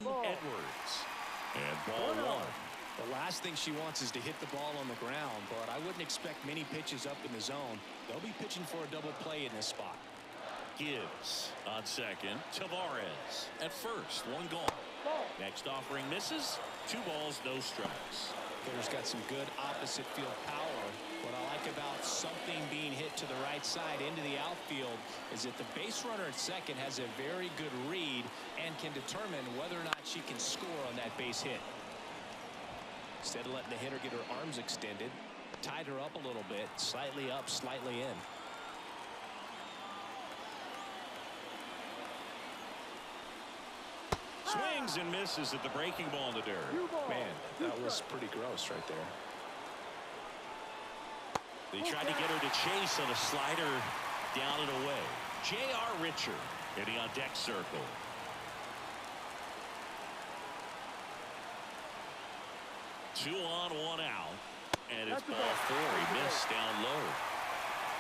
Edwards. And ball one. The last thing she wants is to hit the ball on the ground, but I wouldn't expect many pitches up in the zone. They'll be pitching for a double play in this spot. Gibbs on second. Tavares at first. One gone. Next offering misses. 2 balls, no strikes. Hitter's got some good opposite field power. What I like about something being hit to the right side into the outfield is that the base runner at second has a very good read and can determine whether or not she can score on that base hit. Instead of letting the hitter get her arms extended, tied her up a little bit, slightly up, slightly in. Swings and misses at the breaking ball in the dirt. Man, that was pretty gross right there. They tried to get her to chase on a slider down and away. J.R. Richard hitting on deck circle. Two on, one out. And it's ball 4. He missed down low.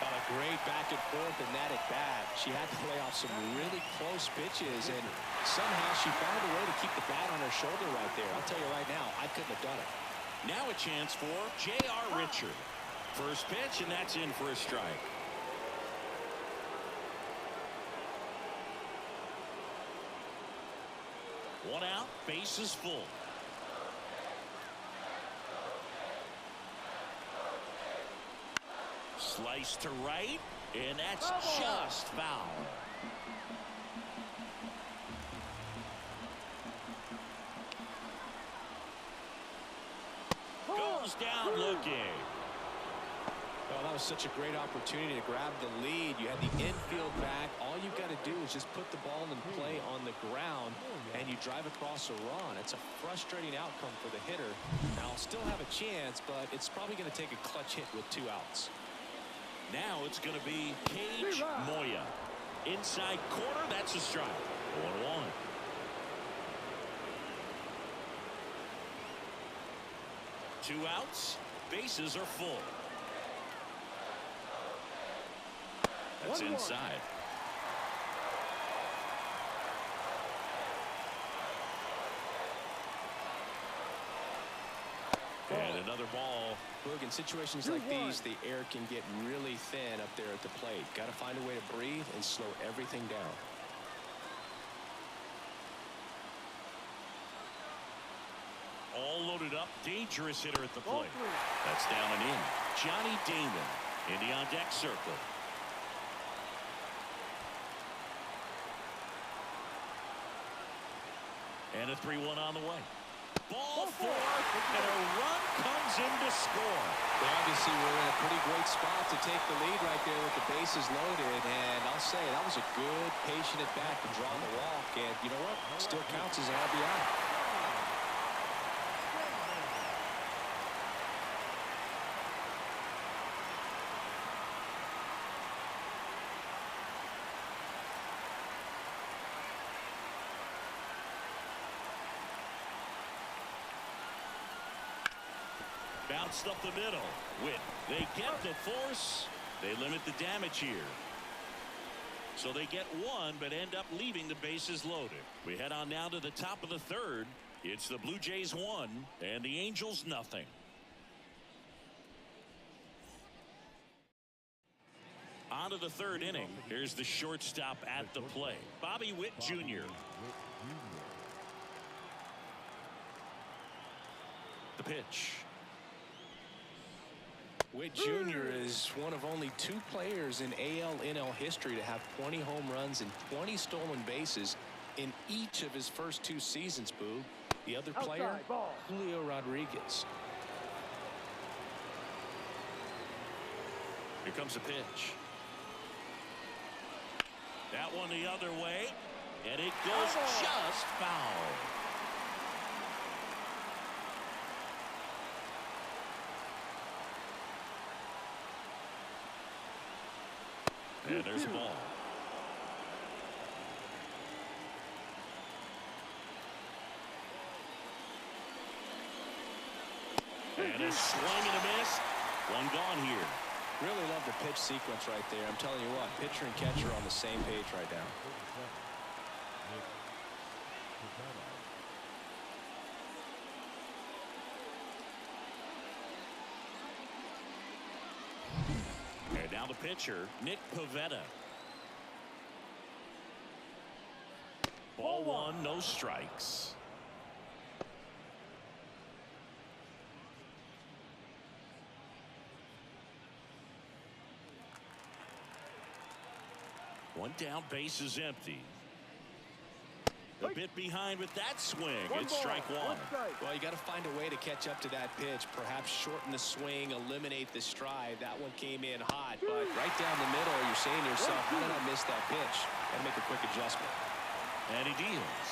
Got a great back and forth in that at bat. She had to play off some really close pitches, and somehow she found a way to keep the bat on her shoulder right there. I'll tell you right now, I couldn't have done it. Now a chance for J.R. Richard. First pitch, and that's in for a strike. One out, base is full. Slice to right, and that's just foul. Goes down looking. Well, that was such a great opportunity to grab the lead. You had the infield back. All you've got to do is just put the ball in play on the ground, and you drive across a run. It's a frustrating outcome for the hitter. Now, still have a chance, but it's probably going to take a clutch hit with 2 outs. Now it's going to be Cage Moya. Inside corner, that's a strike. 1-1. Two outs, bases are full. That's inside. And another ball. Look, in situations like these, the air can get really thin up there at the plate. Got to find a way to breathe and slow everything down. All loaded up, dangerous hitter at the plate. That's down and in. Johnny Damon in the on-deck circle. And a 3-1 on the way. Ball 4, and a run comes in to score. They obviously were in a pretty great spot to take the lead right there with the bases loaded, and I'll say that was a good, patient at bat to draw the walk, and you know what? Still counts as an RBI. Bounced up the middle. They get the force. They limit the damage here. So they get 1, but end up leaving the bases loaded. We head on now to the top of the 3rd. It's the Blue Jays 1 and the Angels nothing. On to the 3rd inning. Here's the shortstop at the plate, Bobby Witt Jr. The pitch. Witt Jr. is one of only 2 players in AL/NL history to have 20 home runs and 20 stolen bases in each of his first 2 seasons, Boo. The other player, Julio Rodriguez. Here comes a pitch. That one the other way, and it goes just foul. And there's a ball. And a swing and a miss. One gone here. Really love the pitch sequence right there. I'm telling you what, pitcher and catcher on the same page right now. Now the pitcher, Nick Pivetta. Ball one, no strikes. One down, base is empty. A bit behind with that swing. It's strike one. Well, you got to find a way to catch up to that pitch. Perhaps shorten the swing, eliminate the stride. That one came in hot, but right down the middle, you're saying to yourself, how did I miss that pitch? Got to make a quick adjustment. And he deals.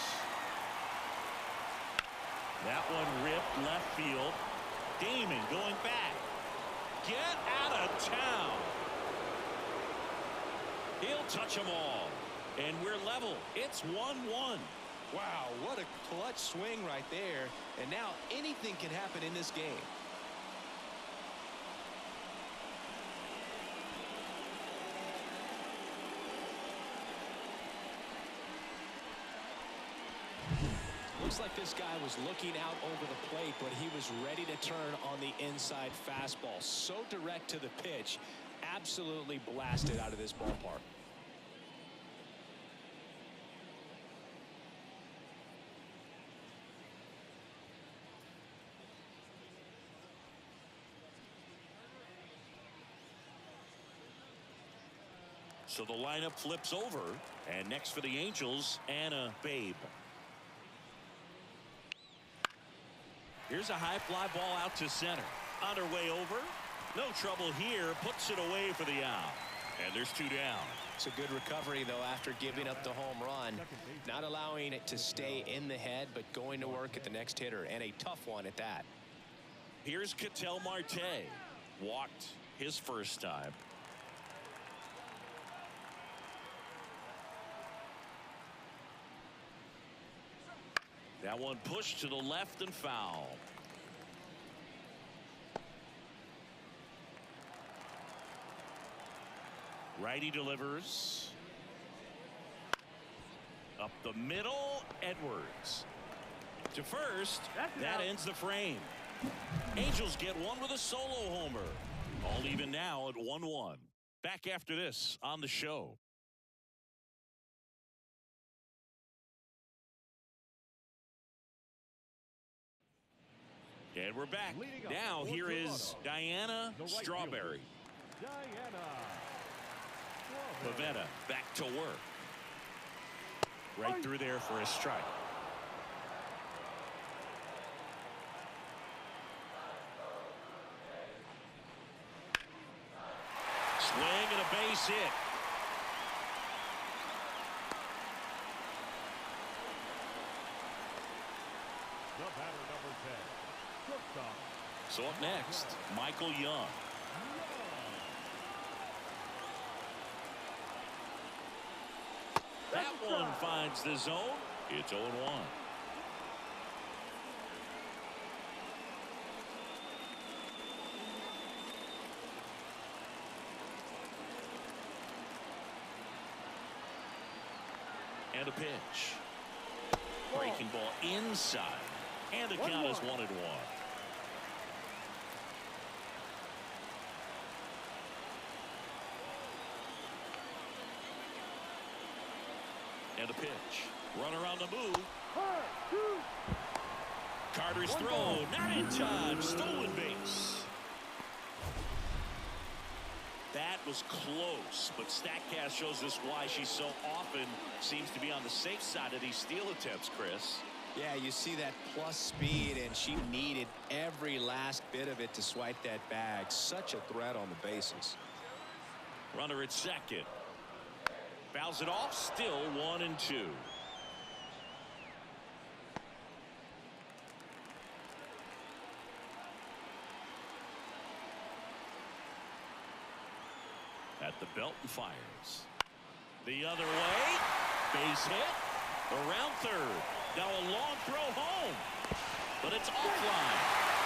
That one ripped left field. Damon going back. Get out of town. He'll touch them all. And we're level. It's 1-1. Wow, what a clutch swing right there. And now anything can happen in this game. Looks like this guy was looking out over the plate, but he was ready to turn on the inside fastball. So direct to the pitch. Absolutely blasted out of this ballpark. So the lineup flips over, and next for the Angels, Anna Babe. Here's a high fly ball out to center. On her way over. No trouble here. Puts it away for the out. And there's two down. It's a good recovery, though, after giving up the home run. Not allowing it to stay in the head, but going to work at the next hitter, and a tough one at that. Here's Ketel Marte. Walked his first time. That one pushed to the left and foul. Righty delivers. Up the middle, Edwards. To first, that ends the frame. Angels get one with a solo homer. All even now at 1-1. Back after this on the show. And we're back. Now here is Diana Strawberry. Pivetta back to work. Right through there for a strike. Swing and a base hit. The batter, number 10. So up next, Michael Young. That one finds the zone. It's 0-1. And a pitch. Breaking ball inside. And the count is 1-1. And a pitch. Runner on the move. Carter's throw. Not in time. Stolen base. That was close, but StatCast shows us why she so often seems to be on the safe side of these steal attempts, Chris. Yeah, you see that plus speed, and she needed every last bit of it to swipe that bag. Such a threat on the bases. Runner at second. Fouls it off. Still 1-2. At the belt and fires. The other way. Base hit. Around third. Now a long throw home. But it's offline.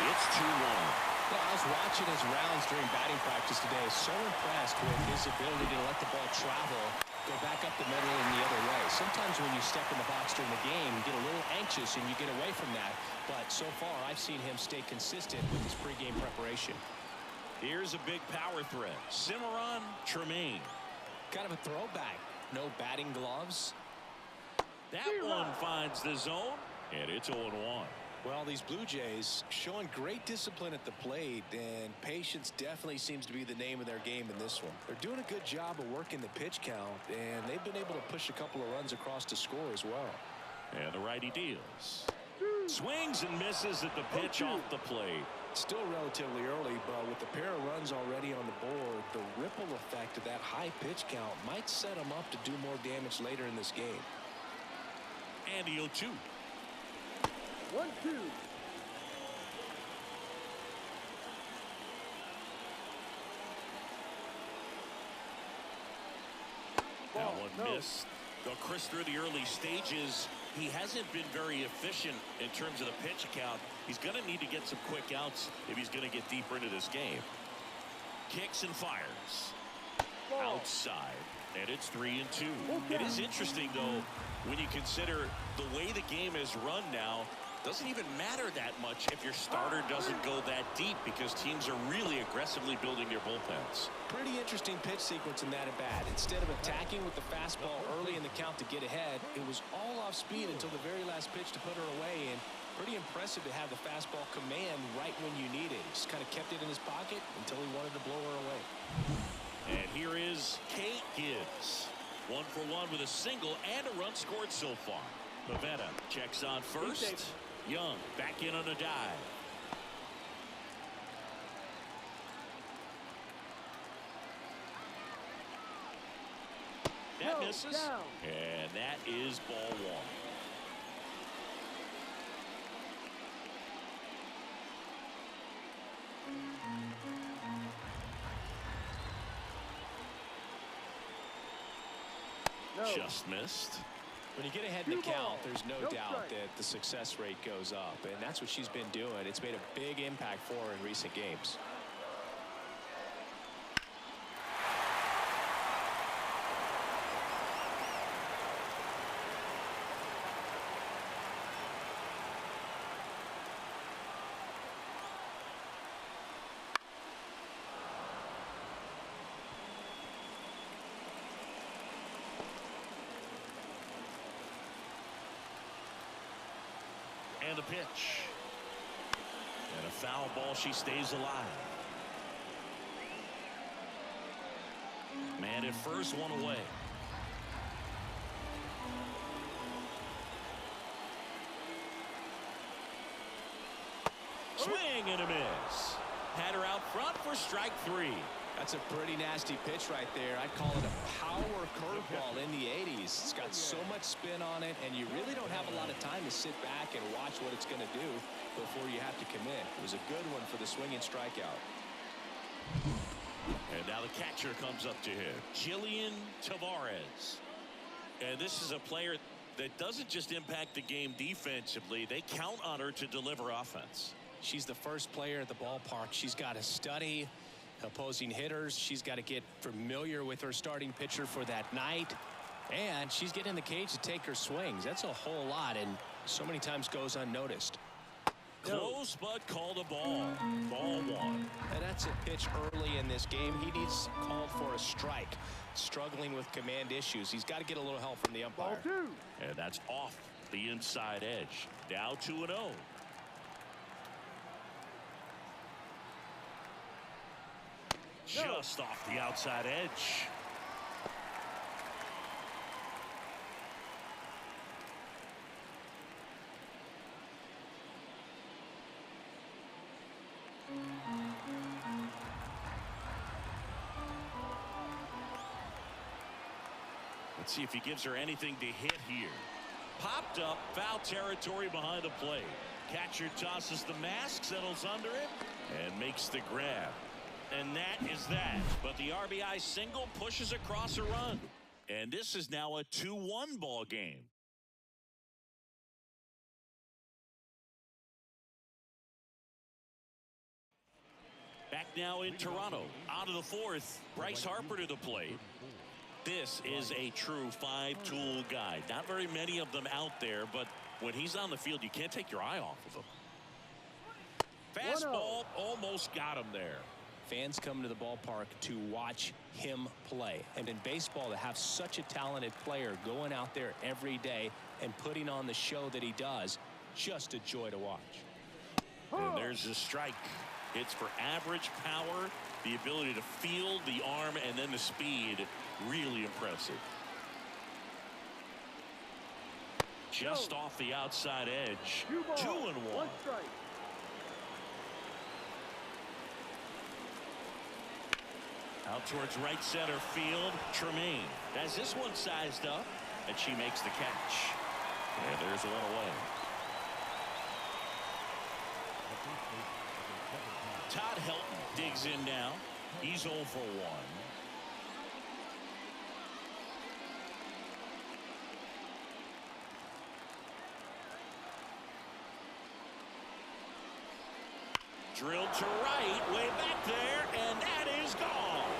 It's 2-1. Well, I was watching his rounds during batting practice today. So impressed with his ability to let the ball travel, go back up the middle and the other way. Sometimes when you step in the box during the game, you get a little anxious and you get away from that. But so far, I've seen him stay consistent with his pregame preparation. Here's a big power threat. Cimarron Tremaine. Kind of a throwback. No batting gloves. That one finds the zone, and it's 0-1. Well, these Blue Jays showing great discipline at the plate, and patience definitely seems to be the name of their game in this one. They're doing a good job of working the pitch count, and they've been able to push a couple of runs across to score as well. And the righty deals. Swings and misses at the pitch off the plate. Still relatively early, but with the pair of runs already on the board, the ripple effect of that high pitch count might set them up to do more damage later in this game. And the 0-2. 1-2. That one missed. Though Chris, through the early stages, he hasn't been very efficient in terms of the pitch count. He's going to need to get some quick outs if he's going to get deeper into this game. Kicks and fires. Outside. And it's 3-2. It is interesting, though, when you consider the way the game is run now, doesn't even matter that much if your starter doesn't go that deep because teams are really aggressively building their bullpens. Pretty interesting pitch sequence in that at bat. Instead of attacking with the fastball early in the count to get ahead, it was all off speed until the very last pitch to put her away. And pretty impressive to have the fastball command right when you need it. He just kind of kept it in his pocket until he wanted to blow her away. And here is Kate Gibbs. 1 for 1 with a single and a run scored so far. Pavetta checks on first. Young back in on a dive. That misses. And that is ball 1. Just missed. When you get ahead in the count, there's no doubt that the success rate goes up, and that's what she's been doing. It's made a big impact for her in recent games. And the pitch. And a foul ball. She stays alive. Man at first, one away. Swing and a miss. Had her out front for strike 3. That's a pretty nasty pitch right there. I'd call it a power curveball in the 80s. It's got so much spin on it, and you really don't have a lot of time to sit back and watch what it's going to do before you have to commit. It was a good one for the swinging strikeout. And now the catcher comes up to him, Jillian Tavares. And this is a player that doesn't just impact the game defensively. They count on her to deliver offense. She's the first player at the ballpark. She's got to study opposing hitters. She's got to get familiar with her starting pitcher for that night. And she's getting in the cage to take her swings. That's a whole lot, and so many times goes unnoticed. Close, but called a ball. Ball 1. And that's a pitch early in this game. He needs called for a strike. Struggling with command issues. He's got to get a little help from the umpire. And that's off the inside edge. Now 2-0. Just off the outside edge. Let's see if he gives her anything to hit here. Popped up, foul territory behind the plate. Catcher tosses the mask, settles under it, and makes the grab. And that is that. But the RBI single pushes across a run. And this is now a 2-1 ball game. Back now in Toronto. Out of the 4th. Bryce Harper to the plate. This is a true 5-tool guy. Not very many of them out there, but when he's on the field, you can't take your eye off of him. Fastball almost got him there. Fans come to the ballpark to watch him play. And in baseball, to have such a talented player going out there every day and putting on the show that he does, just a joy to watch. And there's a strike. It's for average power, the ability to field, the arm, and then the speed. Really impressive. Just off the outside edge. 2-1. One strike. Out towards right center field. Tremaine has this one sized up, and she makes the catch. And there's one away. Todd Helton digs in now. He's 0 for 1. Drilled to right, way back there, and that is gone.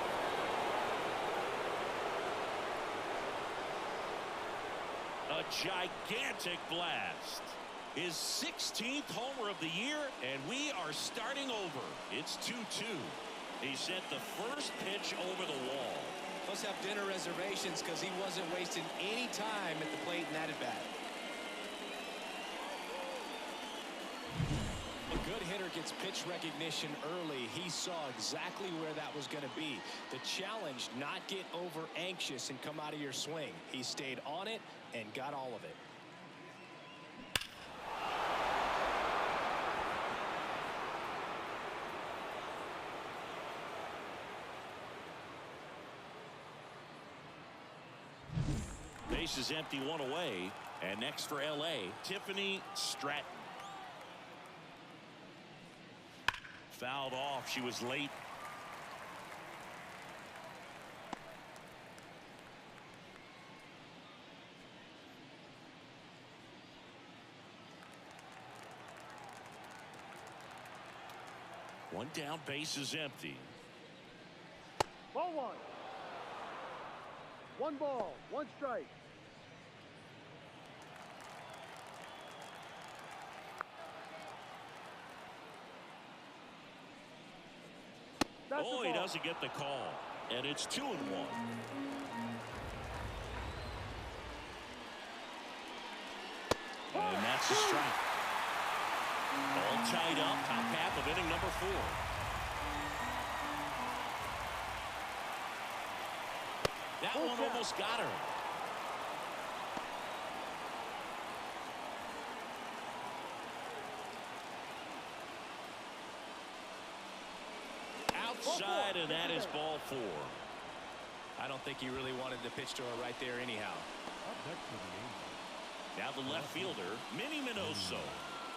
A gigantic blast. His 16th homer of the year, and we are starting over. It's 2-2. He sent the first pitch over the wall. Must have dinner reservations because he wasn't wasting any time at the plate in that at-bat. A good hitter gets pitch recognition early. He saw exactly where that was going to be. The challenge, not get over anxious and come out of your swing. He stayed on it and got all of it. Base is empty, one away. And next for LA, Tiffany Stratton. Fouled off. She was late. One down, base is empty. Ball one. One ball, one strike. Oh, he doesn't get the call. And it's 2-1. And that's a strike. All tied up, top half of inning number 4. That one almost got her. Outside, and that is ball 4. I don't think he really wanted to pitch to her right there anyhow. Now the left fielder, Minnie Minoso,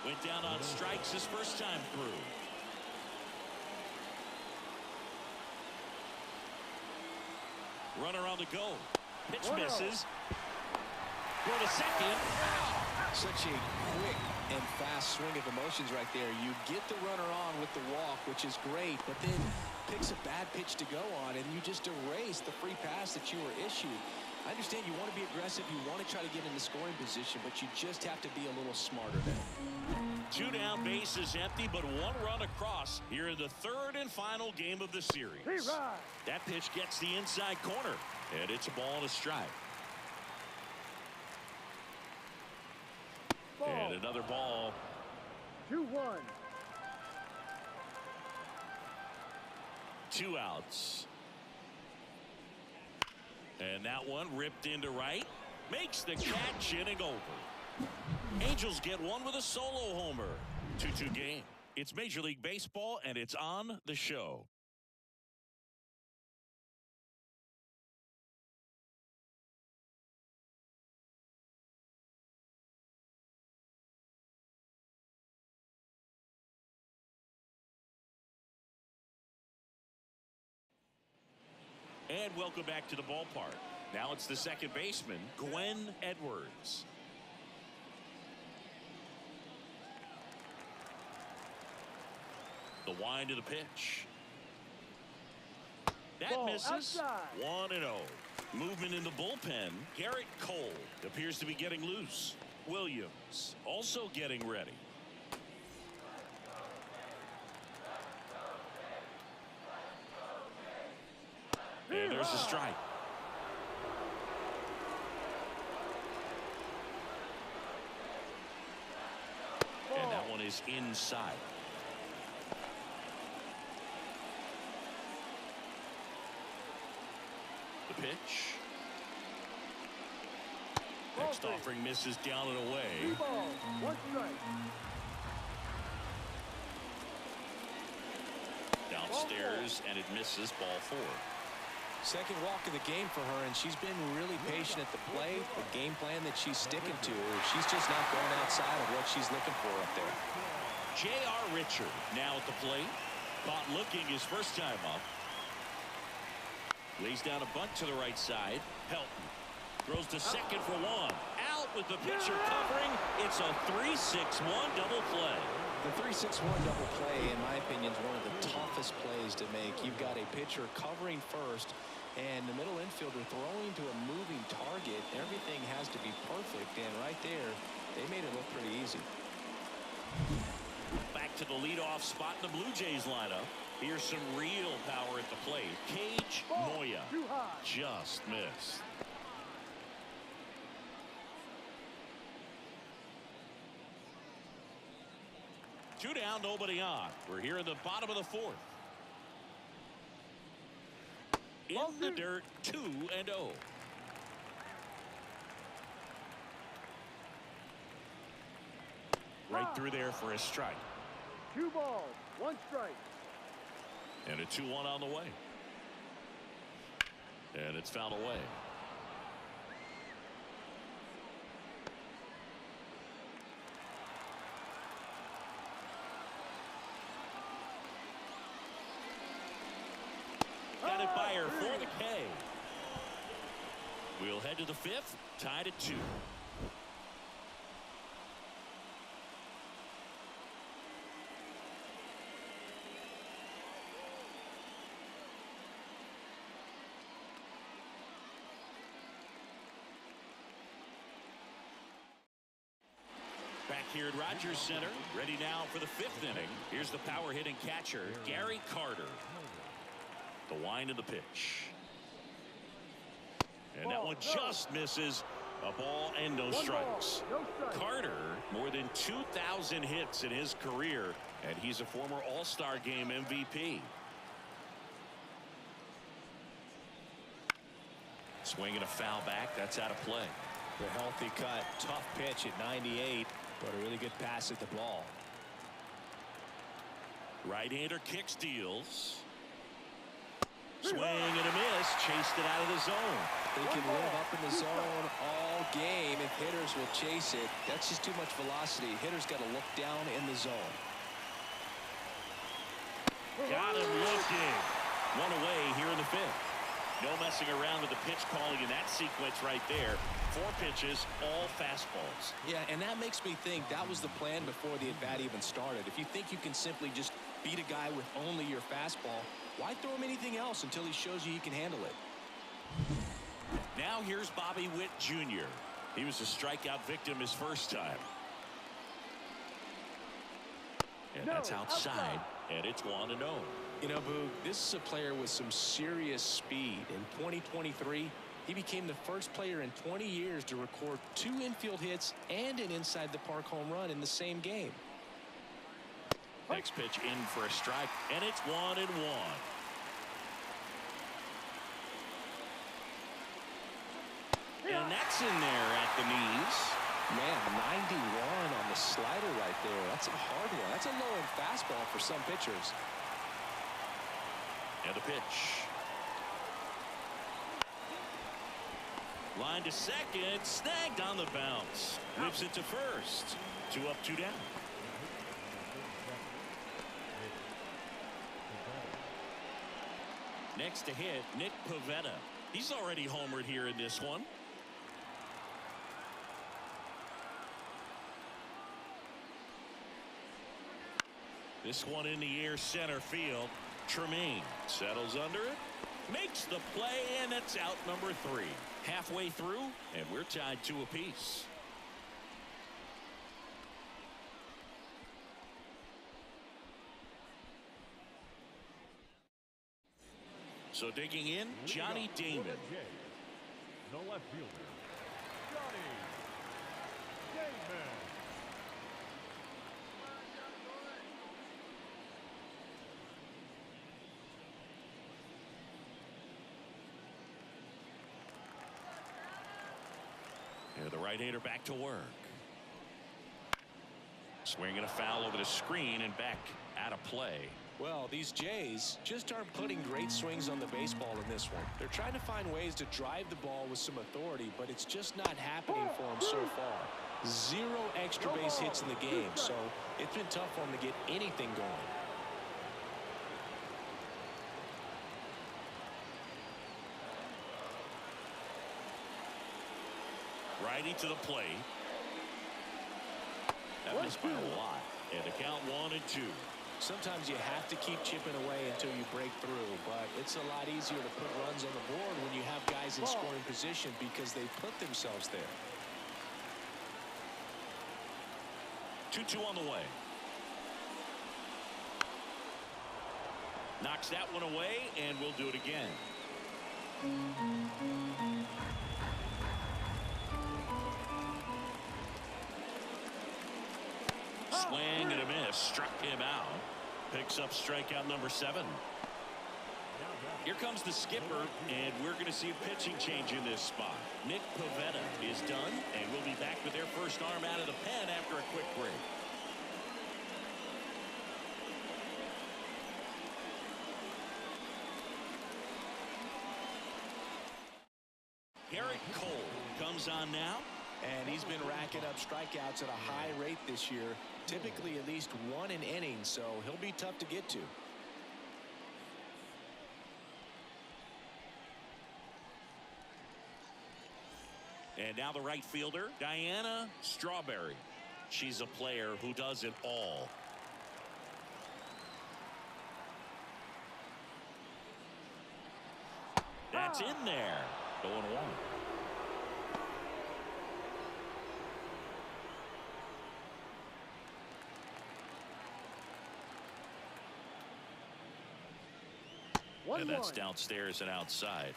went down on strikes his first time through. Runner on the go. Pitch misses. Go to second. Such a quick and fast swing of emotions right there. You get the runner on with the walk, which is great, but then picks a bad pitch to go on, and you just erase the free pass that you were issued. I understand you want to be aggressive, you want to try to get in the scoring position, but you just have to be a little smarter there. 2 down, base is empty, but 1 run across here in the 3rd and final game of the series. That pitch gets the inside corner, and it's a ball and a strike. And another ball. 2-1. 2 outs. And that one ripped into right. Makes the catch, inning over. Angels get one with a solo homer. 2-2 game. It's Major League Baseball, and it's on the show. And welcome back to the ballpark. Now it's the second baseman, Gwen Edwards. The wind of the pitch. That Ball misses. outside. 1-0. Movement in the bullpen. Garrett Cole appears to be getting loose. Williams also getting ready. draws a strike. And that one is inside. The pitch. Next offering misses down and away. 3 balls, 1 strike. Downstairs, and it misses, ball 4. Second walk of the game for her, and she's been really patient at the plate. The game plan that she's sticking to, she's just not going outside of what she's looking for up there. J.R. Richard now at the plate. Caught looking his first time up. Lays down a bunt to the right side. Helton throws to second for 1. Out with the pitcher covering. It's a 3-6-1 double play. The 3-6-1 double play, in my opinion, is one of the toughest plays to make. You've got a pitcher covering first, and the middle infielder throwing to a moving target. Everything has to be perfect, and right there, they made it look pretty easy. Back to the leadoff spot in the Blue Jays lineup. Here's some real power at the plate. Cage Moya just missed. Two down, nobody on. We're here in the bottom of the 4th. In the dirt, 2-0. Right through there for a strike. 2 balls, 1 strike. And a 2-1 on the way. And it's fouled away. Got it by her for the K. We'll head to the 5th, tied at 2. Back here at Rogers Center, ready now for the 5th inning. Here's the power hitting catcher, Gary Carter. The wind of the pitch. And that one just misses. A ball and no strikes. Carter, more than 2,000 hits in his career, and he's a former All-Star Game MVP. Swinging a foul back. That's out of play. The healthy cut. Tough pitch at 98, but a really good pass at the ball. Right-hander kick steals. Swing and a miss. Chased it out of the zone. They can live up in the zone all game if hitters will chase it. That's just too much velocity. Hitters got to look down in the zone. Got him looking. One away here in the 5th. No messing around with the pitch calling in that sequence right there. 4 pitches, all fastballs. Yeah, and that makes me think that was the plan before the at-bat even started. If you think you can simply just beat a guy with only your fastball, why throw him anything else until he shows you he can handle it? Now here's Bobby Witt Jr. He was a strikeout victim his first time. And that's outside, and it's 1-0. You know, Boog, this is a player with some serious speed. In 2023, he became the first player in 20 years to record 2 infield hits and an inside-the-park home run in the same game. Next pitch in for a strike, and it's 1-1. And that's in there at the knees. Man, 91 on the slider right there. That's a hard one. That's a low-end fastball for some pitchers. And the pitch. Line to second, snagged on the bounce. Whips it to first. 2 up, 2 down. Next to hit, Nick Pivetta. He's already homered here in this one. This one in the air center field. Tremaine settles under it, makes the play, and it's out number 3. Halfway through, and we're tied 2 apiece. So digging in, Johnny Damon. The left fielder, Johnny Damon. And the right-hander back to work. Swinging a foul over the screen and back out of play. Well, these Jays just aren't putting great swings on the baseball in this one. They're trying to find ways to drive the ball with some authority, but it's just not happening for them so far. 0 extra base hits in the game, so it's been tough for them to get anything going. Righty to the plate. That missed by a lot. And the count 1-2. Sometimes you have to keep chipping away until you break through, but it's a lot easier to put runs on the board when you have guys in scoring position because they put themselves there. 2-2 on the way. Knocks that one away, and we'll do it again. Swing and a miss. Struck him out. Picks up strikeout number 7. Here comes the skipper, and we're going to see a pitching change in this spot. Nick Pivetta is done, and we'll be back with their first arm out of the pen after a quick break. Garrett Cole comes on now. And he's been racking up strikeouts at a high rate this year, typically at least 1 an inning, so he'll be tough to get to. And now the right fielder, Diana Strawberry. She's a player who does it all. That's in there. 0-1. And that's downstairs and outside.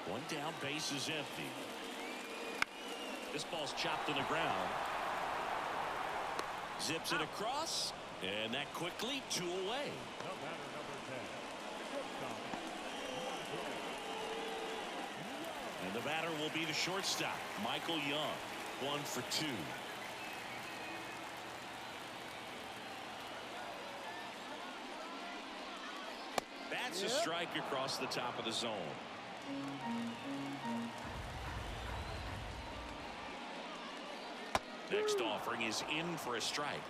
One down, base is empty. This ball's chopped to the ground. Zips it across, and that quickly 2 away. The batter, number 10. And the batter will be the shortstop, Michael Young. 1 for 2. That's a strike across the top of the zone. Next offering is in for a strike.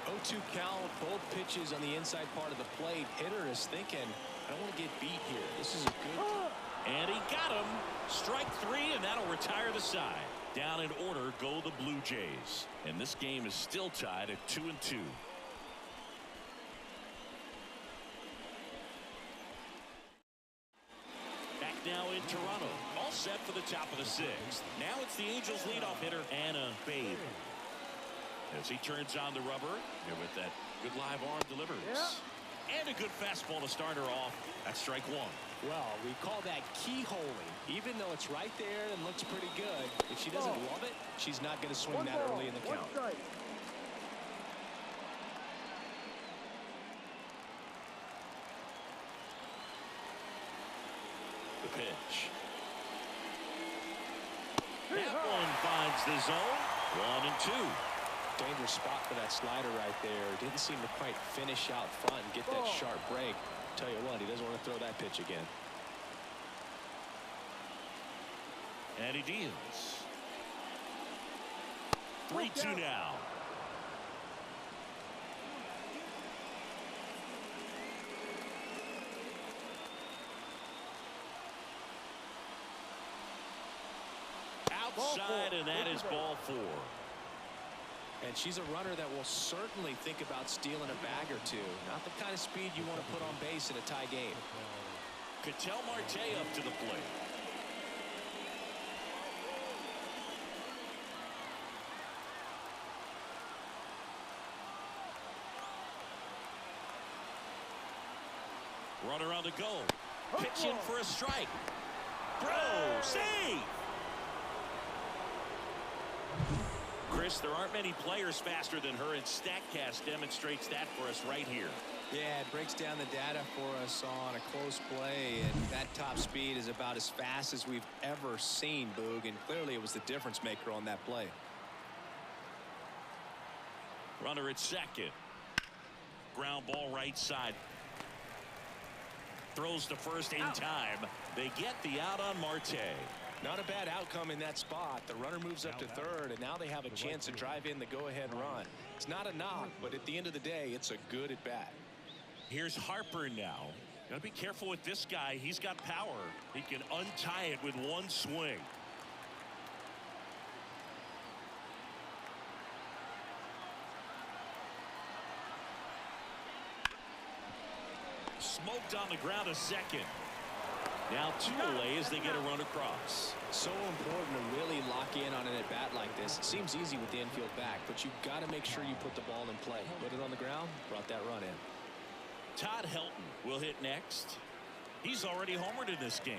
0-2 count, both pitches on the inside part of the plate. Hitter is thinking, I don't want to get beat here. This is a good. And he got him. Strike 3, and that'll retire the side. Down in order go the Blue Jays. And this game is still tied at 2-2. Back now in Toronto. All set for the top of the 6th. Now it's the Angels leadoff hitter, Anna Babe. As he turns on the rubber, here with that good live arm delivers. And a good fastball to start her off. That's strike 1. Well, we call that keyholing. Even though it's right there and looks pretty good, if she doesn't love it, she's not going to swing that early in the count. The pitch. That one finds the zone. 1-2. Dangerous spot for that slider right there. Didn't seem to quite finish out front and get that sharp break. Tell you what, he doesn't want to throw that pitch again. And he deals. 3-2 now. outside, and that is ball 4. And she's a runner that will certainly think about stealing a bag or two. Not the kind of speed you want to put on base in a tie game. Ketel Marte up to the plate. Runner on the go. Pitch in for a strike. Throw. Save. Chris, there aren't many players faster than her, and StatCast demonstrates that for us right here. Yeah, it breaks down the data for us on a close play, and that top speed is about as fast as we've ever seen, Boog, and clearly it was the difference maker on that play. Runner at second. Ground ball right side. Throws to first in time. They get the out on Marte. Not a bad outcome in that spot. The runner moves up to third, and now they have a chance to drive in the go-ahead run. It's not a knock, but at the end of the day, it's a good at bat. Here's Harper now. Gotta be careful with this guy. He's got power. He can untie it with one swing. Smoked on the ground a second. Now 2 away as they get a run across. So important to really lock in on an at-bat like this. It seems easy with the infield back, but you've got to make sure you put the ball in play. Put it on the ground, brought that run in. Todd Helton will hit next. He's already homered in this game.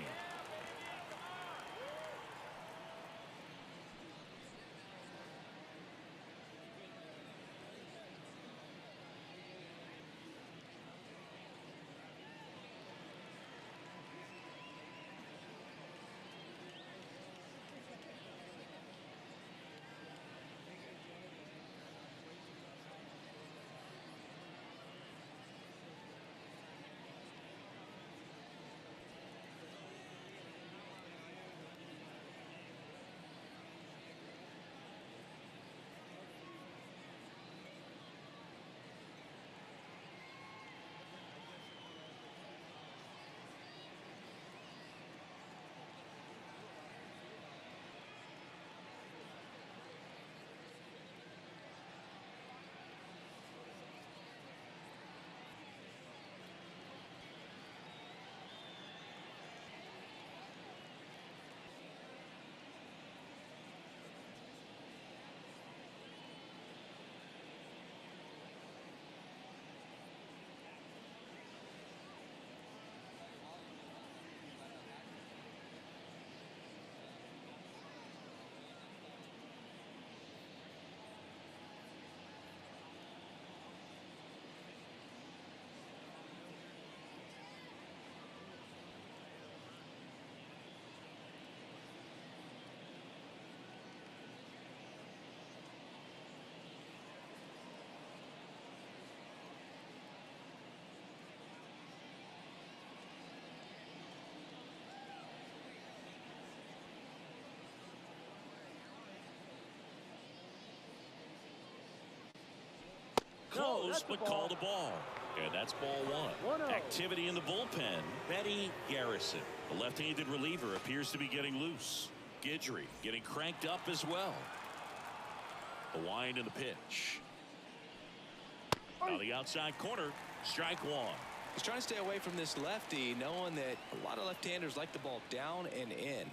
Close, but called a ball. And that's ball 1. Activity in the bullpen. Betty Garrison, the left-handed reliever, appears to be getting loose. Guidry getting cranked up as well. The wind and the pitch. On the outside corner, strike 1. He's trying to stay away from this lefty, knowing that a lot of left-handers like the ball down and in.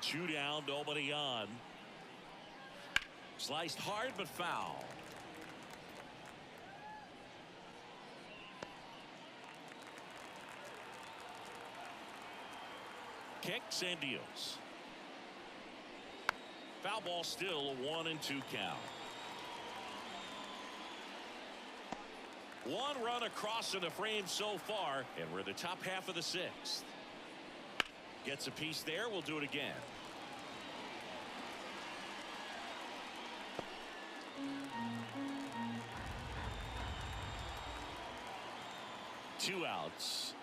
Two down, nobody on. Sliced hard but foul. Kicks and deals. Foul ball, still a 1-2 count. One run across in the frame so far, and we're in the top half of the 6th. Gets a piece there. We'll do it again. Two outs.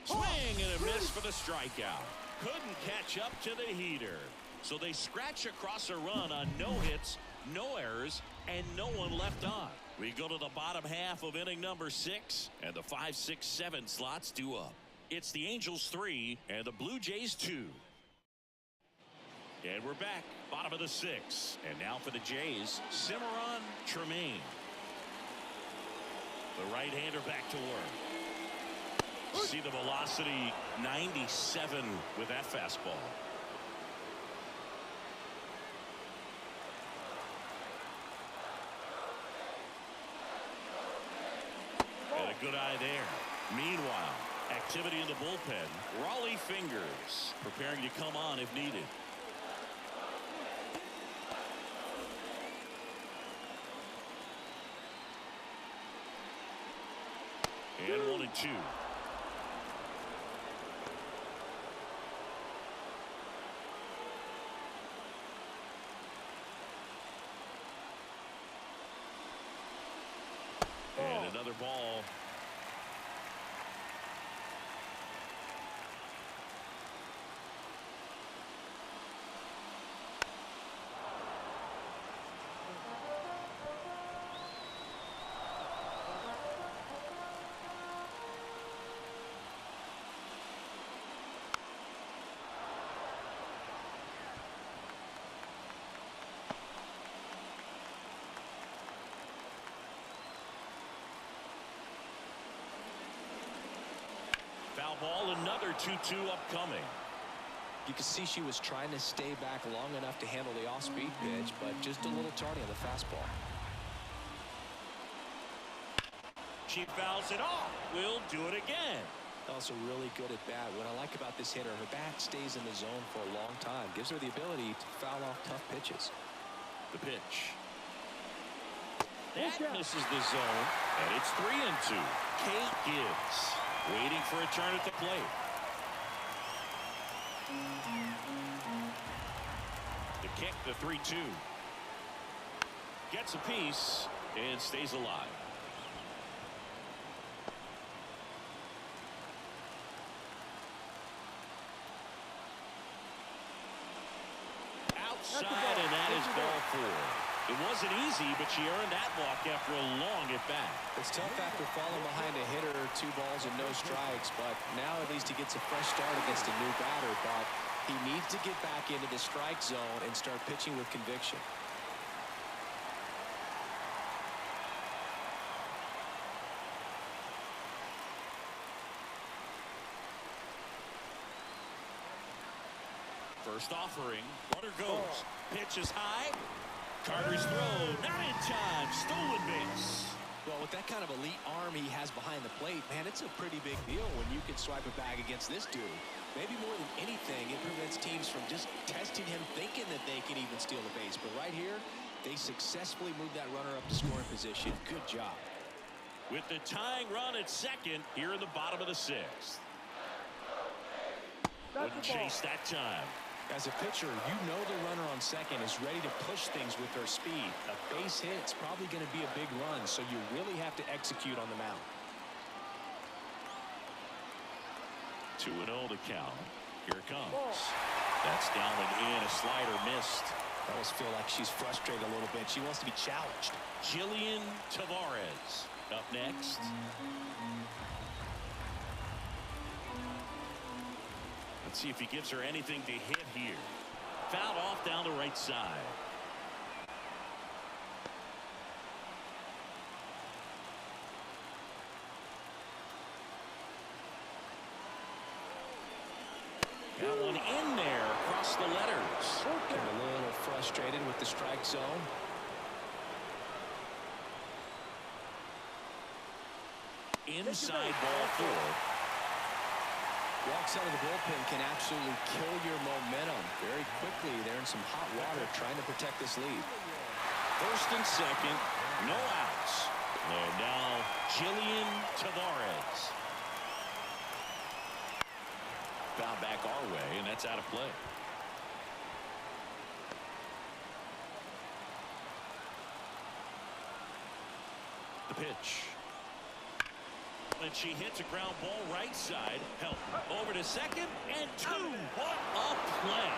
Swing and a miss for the strikeout. Couldn't catch up to the heater. So they scratch across a run on no hits, no errors, and no one left on. We go to the bottom half of inning number 6, and the 5, 6, 7 slots due up. It's the Angels 3 and the Blue Jays 2. And we're back, bottom of the 6th. And now for the Jays, Cimarron Tremaine. The right-hander back to work. See the velocity, 97 with that fastball. And a good eye there. Meanwhile, activity in the bullpen. Raleigh Fingers preparing to come on if needed. And 1 and 2. And another ball. Foul ball, another 2-2 upcoming. You can see she was trying to stay back long enough to handle the off-speed pitch, but just a little tardy on the fastball. She fouls it off. We'll do it again. Also really good at bat. What I like about this hitter, her bat stays in the zone for a long time. Gives her the ability to foul off tough pitches. The pitch. That misses the zone, and it's 3 and 2. Kate Gibbs waiting for a turn at the plate. The kick, the 3-2. Gets a piece and stays alive. Outside, and that is ball 4. It wasn't easy, but she earned that walk after a long at-bat. It's tough after falling behind a hitter, 2 balls and no strikes, but now at least he gets a fresh start against a new batter, but he needs to get back into the strike zone and start pitching with conviction. First offering, runner goes. Pitch is high. Carter's throw, not in time, stolen base. Well, with that kind of elite arm he has behind the plate, man, it's a pretty big deal when you can swipe a bag against this dude. Maybe more than anything, it prevents teams from just testing him, thinking that they can even steal the base. But right here, they successfully moved that runner up to scoring position. Good job. With the tying run at second here in the bottom of the 6th. Wouldn't chase that time. As a pitcher, you know the runner on second is ready to push things with her speed. A base hit's probably going to be a big run, so you really have to execute on the mound. 2-0 to count. Here it comes. That's down and in. A slider missed. I always feel like she's frustrated a little bit. She wants to be challenged. Jillian Tavares up next. Let's see if he gives her anything to hit here. Fouled off down the right side. Got one in there across the letters. Getting a little frustrated with the strike zone. Inside ball 4. Walks out of the bullpen can absolutely kill your momentum very quickly. They're in some hot water trying to protect this lead. First and second, no outs. And now Jillian Tavares. Foul back our way, and that's out of play. The pitch. And she hits a ground ball right side. Help over to second and 2. What a play.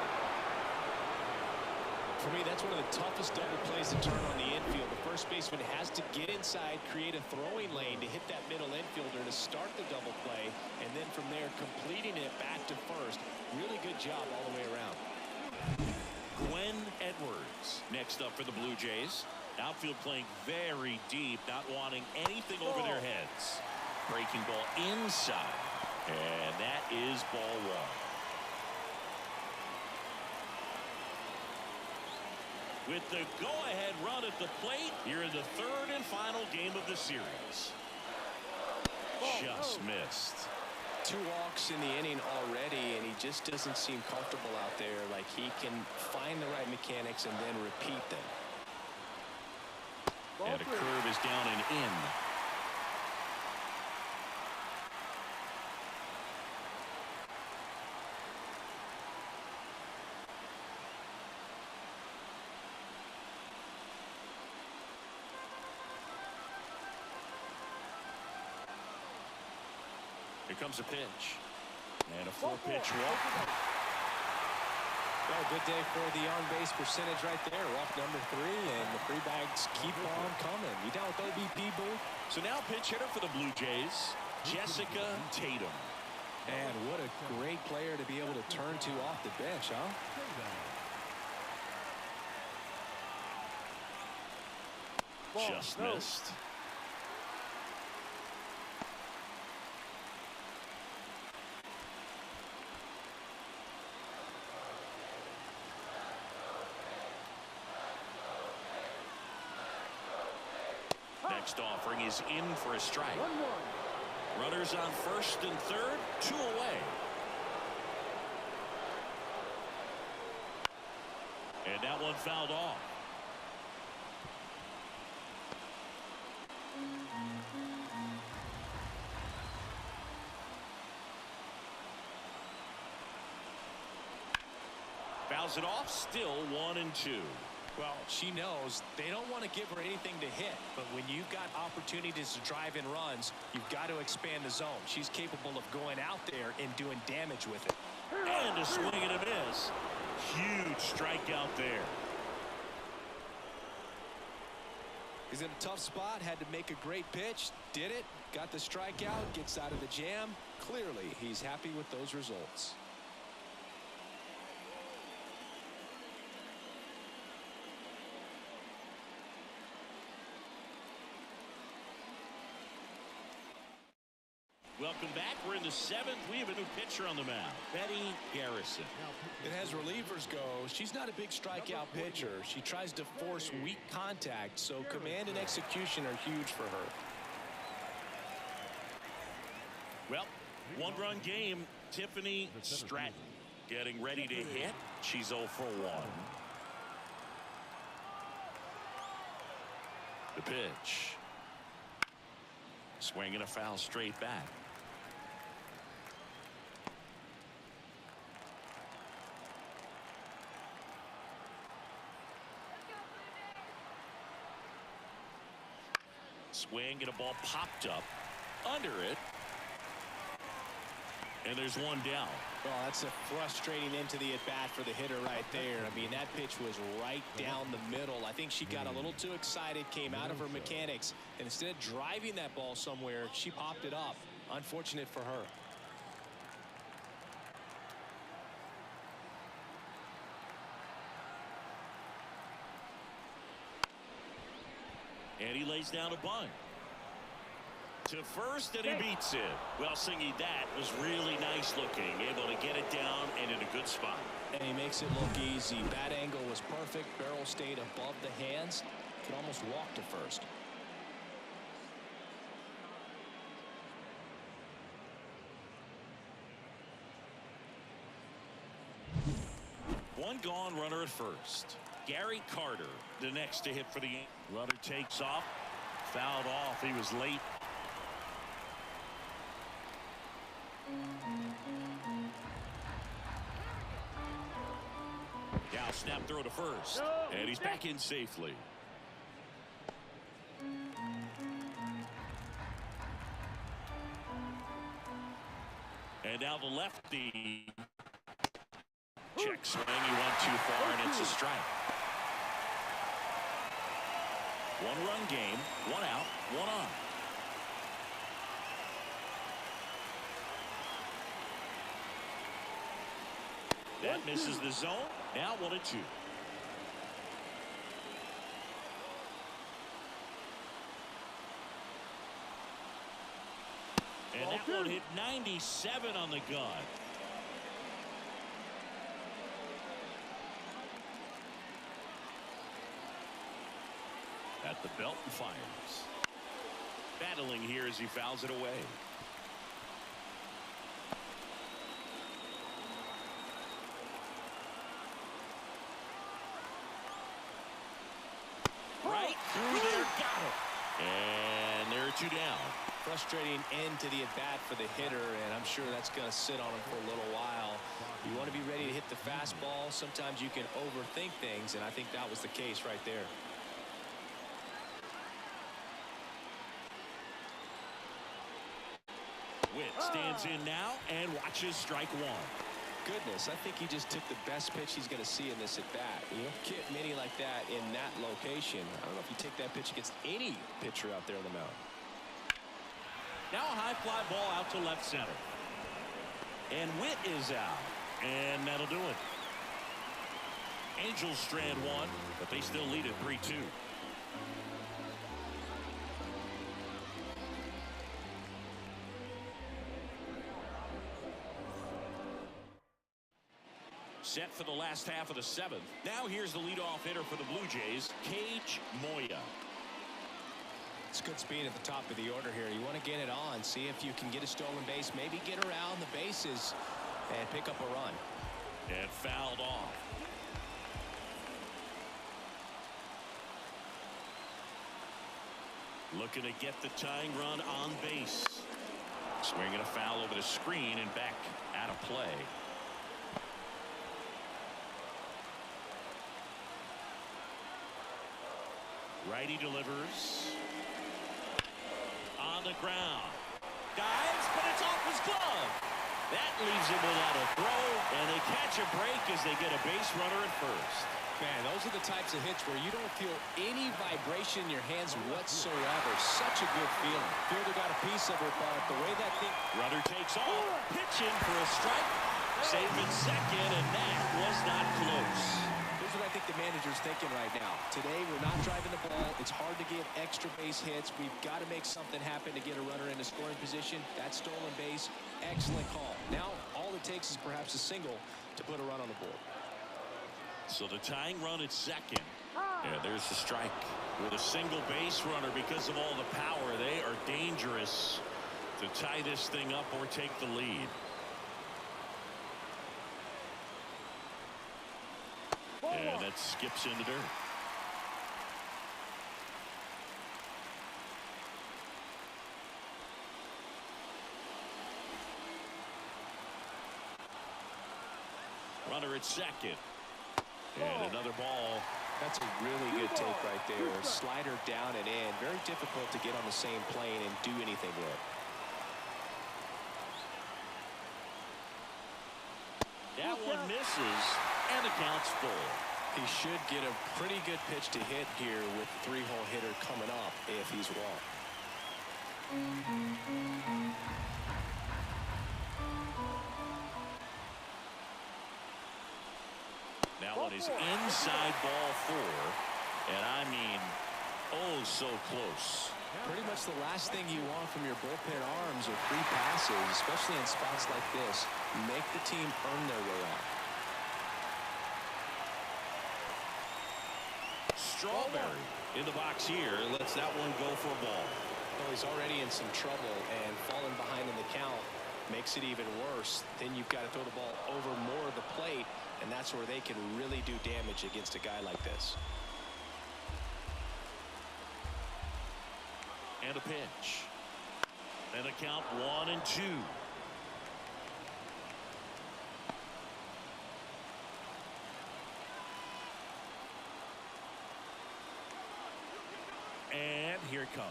For me, that's one of the toughest double plays to turn on the infield. The first baseman has to get inside, create a throwing lane to hit that middle infielder to start the double play, and then from there completing it back to first. Really good job all the way around. Gwen Edwards next up for the Blue Jays. Outfield playing very deep, not wanting anything over their heads. Breaking ball inside, and that is ball one. With the go-ahead run at the plate, here in the third and final game of the series. Just missed. 2 walks in the inning already, and he just doesn't seem comfortable out there, like he can find the right mechanics and then repeat them. And a curve is down and in. Here comes a pitch. And a 4-pitch walk. Well, good day for the on-base percentage right there. Walk number 3, and the free bags keep on coming. You down with OBP, Boo? So now pinch hitter for the Blue Jays, Jessica Tatum. And what a great player to be able to turn to off the bench, huh? Just missed. Next offering is in for a strike. 1-1. Runners on first and third, 2 away. And that one fouled off. Fouls it off, still 1-2. Well, she knows they don't want to give her anything to hit, but when you've got opportunities to drive in runs, you've got to expand the zone. She's capable of going out there and doing damage with it. And a swing and a miss. Huge strikeout there. He's in a tough spot, had to make a great pitch, did it, got the strikeout, gets out of the jam. Clearly, he's happy with those results. Welcome back. We're in the 7th. We have a new pitcher on the mound, Betty Garrison. And as relievers go, she's not a big strikeout pitcher. She tries to force weak contact, so command and execution are huge for her. Well, 1-run game. Tiffany Stratton getting ready to hit. She's 0 for 1. The pitch. Swinging a foul straight back. Swing and a ball popped up under it. And there's one down. Well, that's a frustrating into the at-bat for the hitter right there. I mean, that pitch was right down the middle. I think she got a little too excited, came out of her mechanics, and instead of driving that ball somewhere, she popped it up. Unfortunate for her. And he lays down a bunt. To first, and he beats it. Well, Singy, that was really nice looking. Able to get it down and in a good spot. And he makes it look easy. Bat angle was perfect. Barrel stayed above the hands. Could almost walk to first. One gone, runner at first. Gary Carter, the next to hit for the runner, takes off. Fouled off. He was late. Now snap throw to first. And he's back in safely. And now the lefty. Check swing. He went too far, and it's a strike. One-run game, one out, one on. That misses the zone. Now 1-2. And that one hit 97 on the gun. At the belt and fires. Battling here as he fouls it away. Right through there, got it. And there are two down. Frustrating end to the at-bat for the hitter, and I'm sure that's going to sit on him for a little while. You want to be ready to hit the fastball. Sometimes you can overthink things, and I think that was the case right there. Witt stands in now and watches strike one. Goodness, I think he just took the best pitch he's going to see in this at-bat. You don't get many like that in that location. I don't know if you take that pitch against any pitcher out there on the mound. Now a high fly ball out to left center. And Witt is out. And that'll do it. Angels strand one, but they still lead at 3-2. Set for the last half of the seventh. Now here's the leadoff hitter for the Blue Jays, Cage Moya. It's good speed at the top of the order here. You want to get it on, see if you can get a stolen base, maybe get around the bases and pick up a run. And fouled off. Looking to get the tying run on base. Swinging a foul over the screen and back out of play. Righty delivers. On the ground. Dives, but it's off his glove. That leaves him without a throw, and they catch a break as they get a base runner at first. Man, those are the types of hits where you don't feel any vibration in your hands whatsoever. Such a good feeling. Fielder got a piece of it, but the way that thing... Runner takes off, pitching for a strike. Safe at second, and that was not close. Here's what I think the manager's thinking right now. Today, we're not driving the ball. It's hard to get extra base hits. We've got to make something happen to get a runner into scoring position. That stolen base, excellent call. Now, all it takes is perhaps a single to put a run on the board. So the tying run at second. And there's the strike. With a single base runner, because of all the power, they are dangerous to tie this thing up or take the lead. And that skips into dirt. Runner at second. And another ball. That's a really good take right there. Slider down and in. Very difficult to get on the same plane and do anything with. That one misses, and the count's full. He should get a pretty good pitch to hit here with the three-hole hitter coming up if he's wrong. That one is inside ball four, and I mean, oh, so close. Pretty much the last thing you want from your bullpen arms are free passes, especially in spots like this. Make the team earn their way on. Strawberry in the box here lets that one go for a ball. Well, he's already in some trouble, and falling behind in the count makes it even worse. Then you've got to throw the ball over more of the plate, and that's where they can really do damage against a guy like this. And a pitch. And a count 1-2. And here it comes.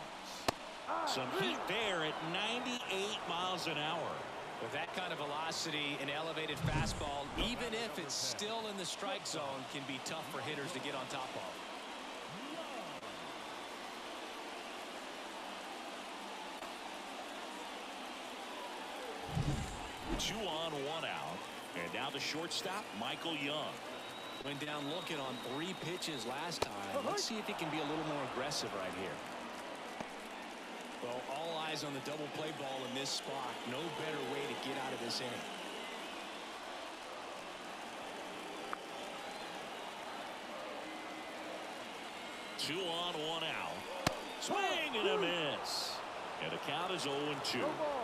Some heat there at 98 miles an hour. With that kind of velocity, an elevated fastball, even if it's still in the strike zone, can be tough for hitters to get on top of. 2 on, 1 out. And now the shortstop, Michael Young. Went down looking on 3 pitches last time. Let's see if he can be a little more aggressive right here. Well, all eyes on the double play ball in this spot. No better way to get out of this inning. Two on, 1 out. Swing and a miss. And the count is 0-2.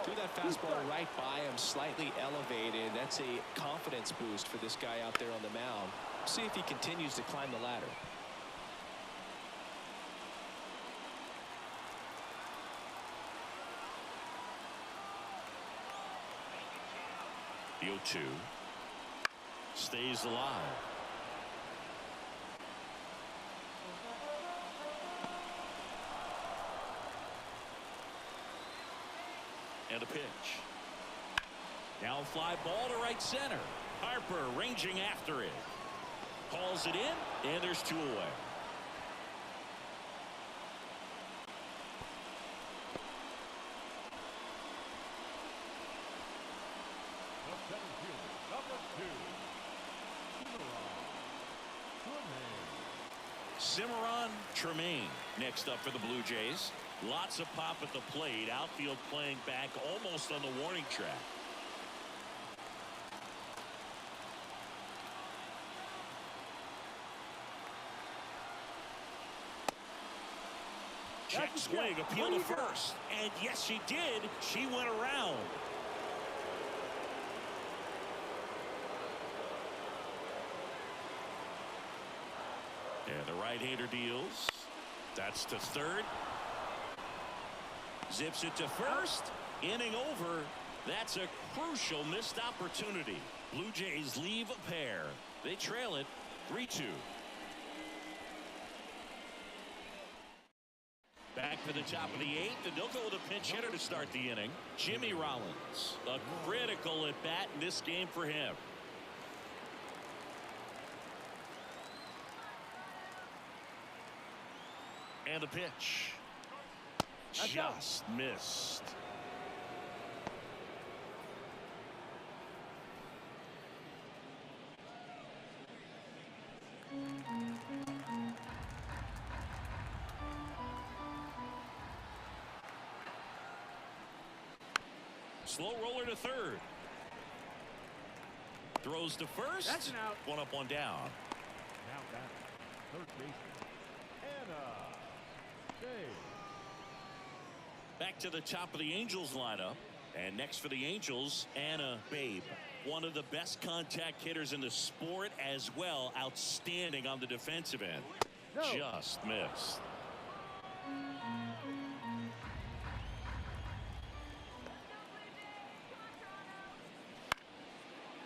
Threw that fastball right by him, slightly elevated. That's a confidence boost for this guy out there on the mound. See if he continues to climb the ladder. The 0-2 stays alive. And a pitch. Now a fly ball to right center. Harper ranging after it. Hauls it in, and there's 2 away. The center fielder, number 2, Cimarron Tremaine next up for the Blue Jays. Lots of pop at the plate. Outfield playing back almost on the warning track. Check swing, appeal to first. And yes, she did. She went around. And the right-hander deals. That's to third. Zips it to first. Inning over. That's a crucial missed opportunity. Blue Jays leave a pair. They trail it 3-2. Back to the top of the 8th, and they'll go with a pinch hitter to start the inning. Jimmy Rollins, a critical at bat in this game for him. And a pitch. Just missed. Slow roller to third. Throws to first. That's an out. 1 up, 1 down. Now back, third baseman, Anna Babe. Back to the top of the Angels lineup. And next for the Angels, Anna Babe. One of the best contact hitters in the sport as well. Outstanding on the defensive end. No. Just missed.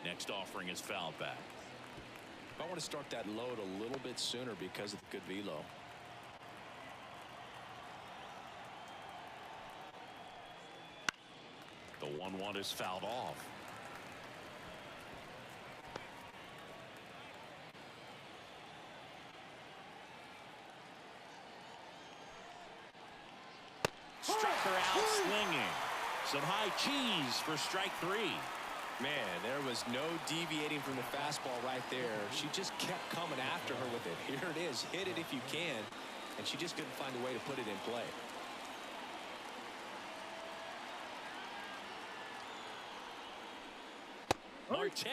Next offering is fouled back. I want to start that load a little bit sooner because of the good velo. The 1-1 is fouled off. Struck her out swinging. Some high cheese for strike 3. Man, there was no deviating from the fastball right there. She just kept coming after her with it. Here it is. Hit it if you can. And she just couldn't find a way to put it in play. Marte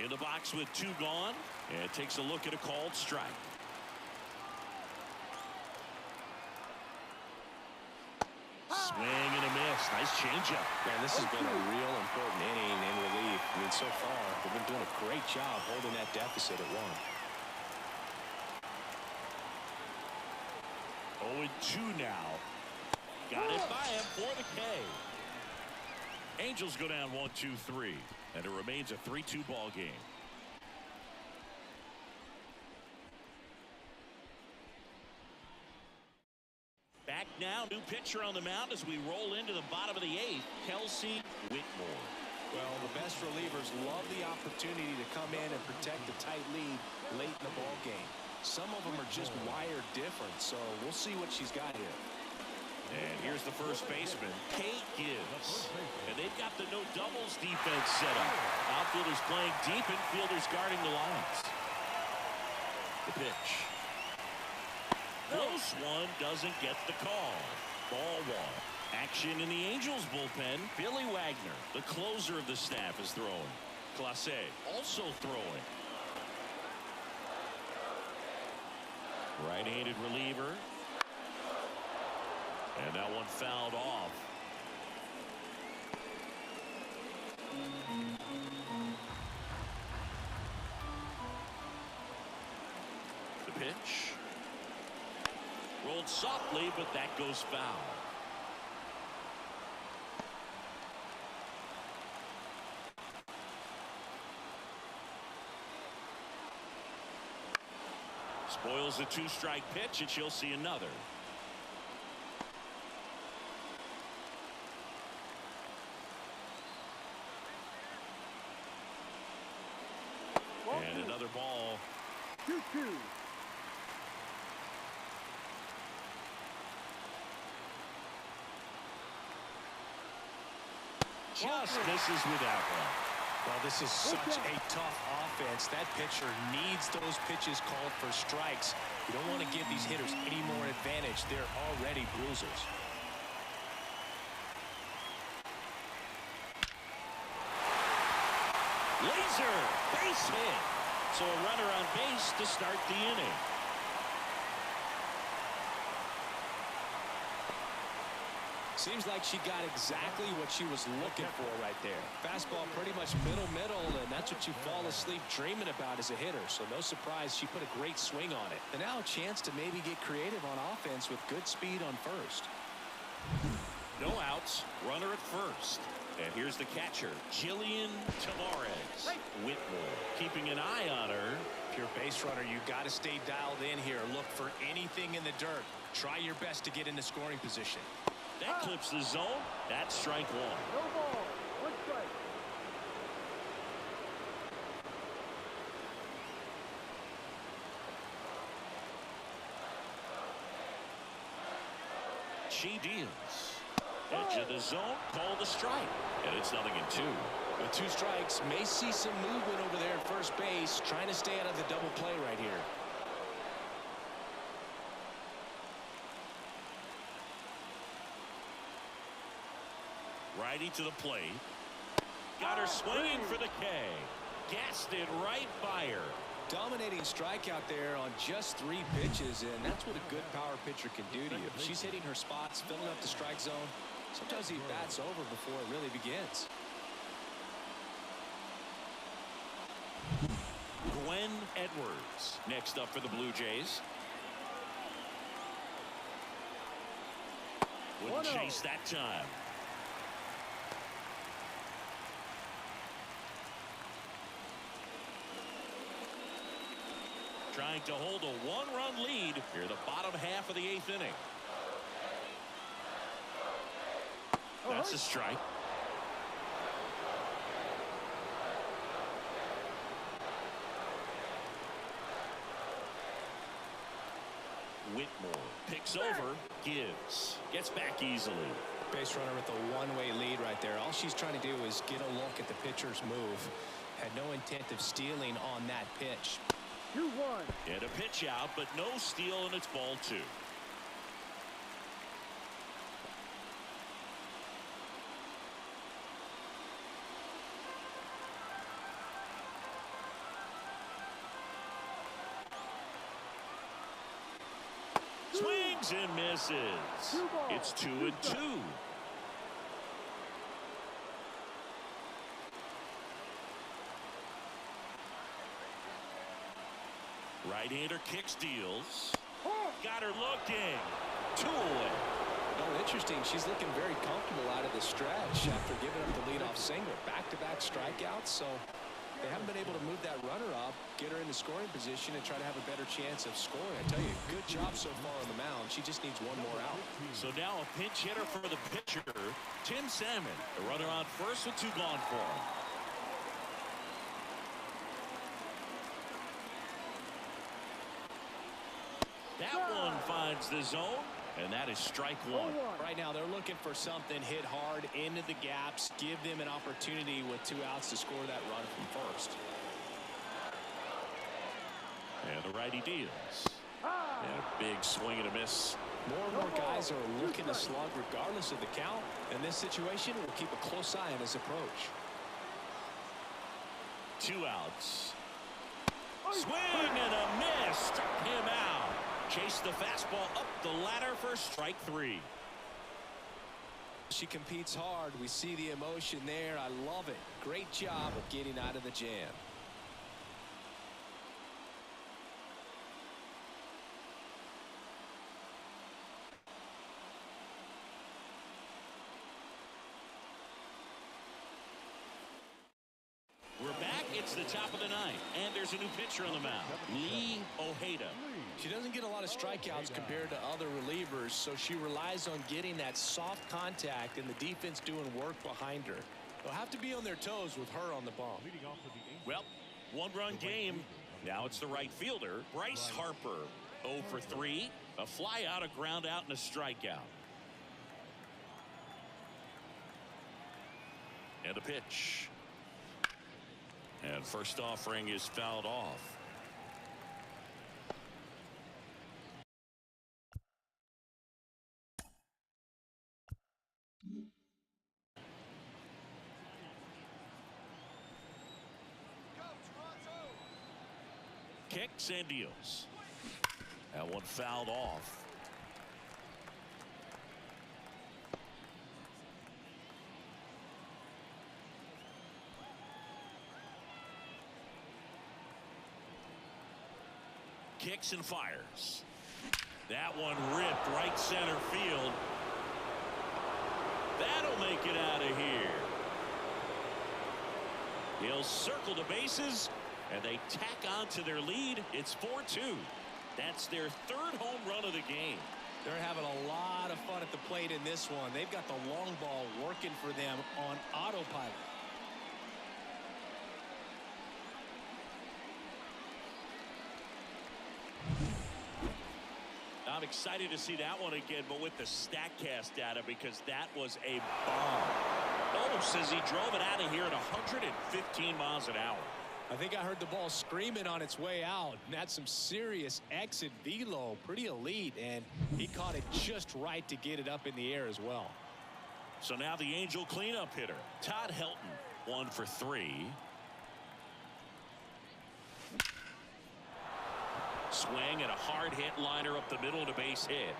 in the box with 2 gone. And takes a look at a called strike. Swing and a miss. Nice changeup. Man, this has been a real important inning in relief. I mean, so far, they've been doing a great job holding that deficit at 1. 0-2 now. Got it by him for the K. Angels go down 1-2-3. And it remains a 3-2 ball game. Back now, new pitcher on the mound as we roll into the bottom of the 8th, Kelsey Whitmore. Well, the best relievers love the opportunity to come in and protect the tight lead late in the ball game. Some of them are just wired different, so we'll see what she's got here. And here's the first baseman, Kate Gibbs. And they've got the no doubles defense set up. Outfielders playing deep, infielders guarding the lines. The pitch. Close one, doesn't get the call. Ball one. Action in the Angels bullpen. Billy Wagner, the closer of the staff, is throwing. Clase also throwing. Right-handed reliever. And that one fouled off. The pitch. Rolled softly, but that goes foul. Spoils a two-strike pitch, and she'll see another. And another ball. 2-2. Just misses with that one. Well, this is such a tough offense. That pitcher needs those pitches called for strikes. You don't want to give these hitters any more advantage. They're already bruisers. Laser base hit. So a runner on base to start the inning. Seems like she got exactly what she was looking for right there. Fastball pretty much middle, and that's what you fall asleep dreaming about as a hitter. So no surprise she put a great swing on it. And now a chance to maybe get creative on offense with good speed on first. No outs, runner at first. And here's the catcher, Jillian Tavares. Whitmore keeping an eye on her. If you're a base runner, you got to stay dialed in here. Look for anything in the dirt. Try your best to get into scoring position. That clips the zone. That's strike one. No ball. 1 strike. She deals. Edge of the zone, called a strike. And it's 0-2. With 2 strikes, may see some movement over there at first base, trying to stay out of the double play right here. Righty to the plate. Got her swinging for the K. Gassed it right by her. Dominating strikeout there on just 3 pitches, and that's what a good power pitcher can do to you. She's hitting her spots, filling up the strike zone. Sometimes he bats over before it really begins. Gwen Edwards next up for the Blue Jays. Wouldn't chase that time. Trying to hold a 1-run lead here the bottom half of the 8th inning. That's a strike. Whitmore picks over. Gibbs gets back easily. Base runner with a one-way lead right there. All she's trying to do is get a look at the pitcher's move. Had no intent of stealing on that pitch. 2-1. And a pitch out, but no steal, and it's ball 2. Swings and misses. It's 2-2. Right-hander kicks, deals. Got her looking. 2 away. Well, interesting. She's looking very comfortable out of the stretch after giving up the leadoff single. Back-to-back strikeouts, so they haven't been able to move that runner up, get her in the scoring position, and try to have a better chance of scoring. I tell you, good job so far on the mound. She just needs one more out. So now a pinch hitter for the pitcher, Tim Salmon. The runner on first with 2 gone for him. That one finds the zone, And that is strike one. Right now, they're looking for something hit hard into the gaps, give them an opportunity with 2 outs to score that run from first. And the righty deals. And a big swing and a miss. More and more guys are looking to slug regardless of the count. In this situation, we'll keep a close eye on his approach. 2 outs. Swing and a miss. Struck him out. Chased the fastball up the ladder for strike 3. She competes hard. We see the emotion there. I love it. Great job of getting out of the jam. We're back. It's the top of the 9th, and there's a new pitcher on the mound, Lee Ojeda. She doesn't get a lot of strikeouts compared to other relievers, so she relies on getting that soft contact and the defense doing work behind her. They'll have to be on their toes with her on the ball. Well, 1-run game. Now it's the right fielder, Bryce Harper. 0 for 3, a fly out, a ground out, and a strikeout. And a pitch. And first offering is fouled off. Kicks and deals. That one fouled off. Kicks and fires. That one ripped right center field. That'll make it out of here. He'll circle the bases, and they tack on to their lead. It's 4-2. That's their 3rd home run of the game. They're having a lot of fun at the plate in this one. They've got the long ball working for them on autopilot. I'm excited to see that one again, but with the StatCast data, because that was a bomb. Oh, says he drove it out of here at 115 miles an hour. I think I heard the ball screaming on its way out, and that's some serious exit velo, pretty elite, and he caught it just right to get it up in the air as well. So now the Angel cleanup hitter, Todd Helton, 1 for 3. Swing and a hard hit liner up the middle and a base hit.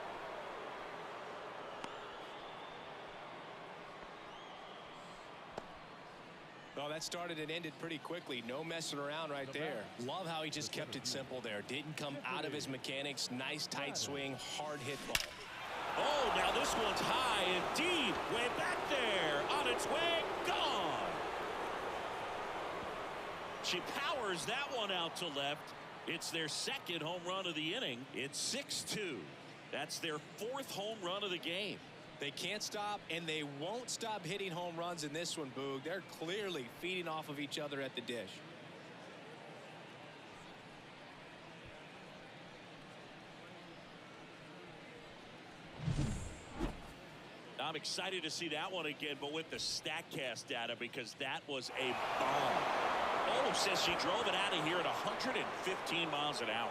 Well, that started and ended pretty quickly. No messing around right there. Love how he just kept it simple there. Didn't come out of his mechanics. Nice tight swing, hard hit ball. Oh, now this one's high and deep. Way back there. On its way. Gone. She powers that one out to left. It's their 2nd home run of the inning. It's 6-2. That's their 4th home run of the game. They can't stop, and they won't stop hitting home runs in this one, Boog. They're clearly feeding off of each other at the dish. I'm excited to see that one again, but with the StatCast data, because that was a bomb. Oh, says she drove it out of here at 115 miles an hour.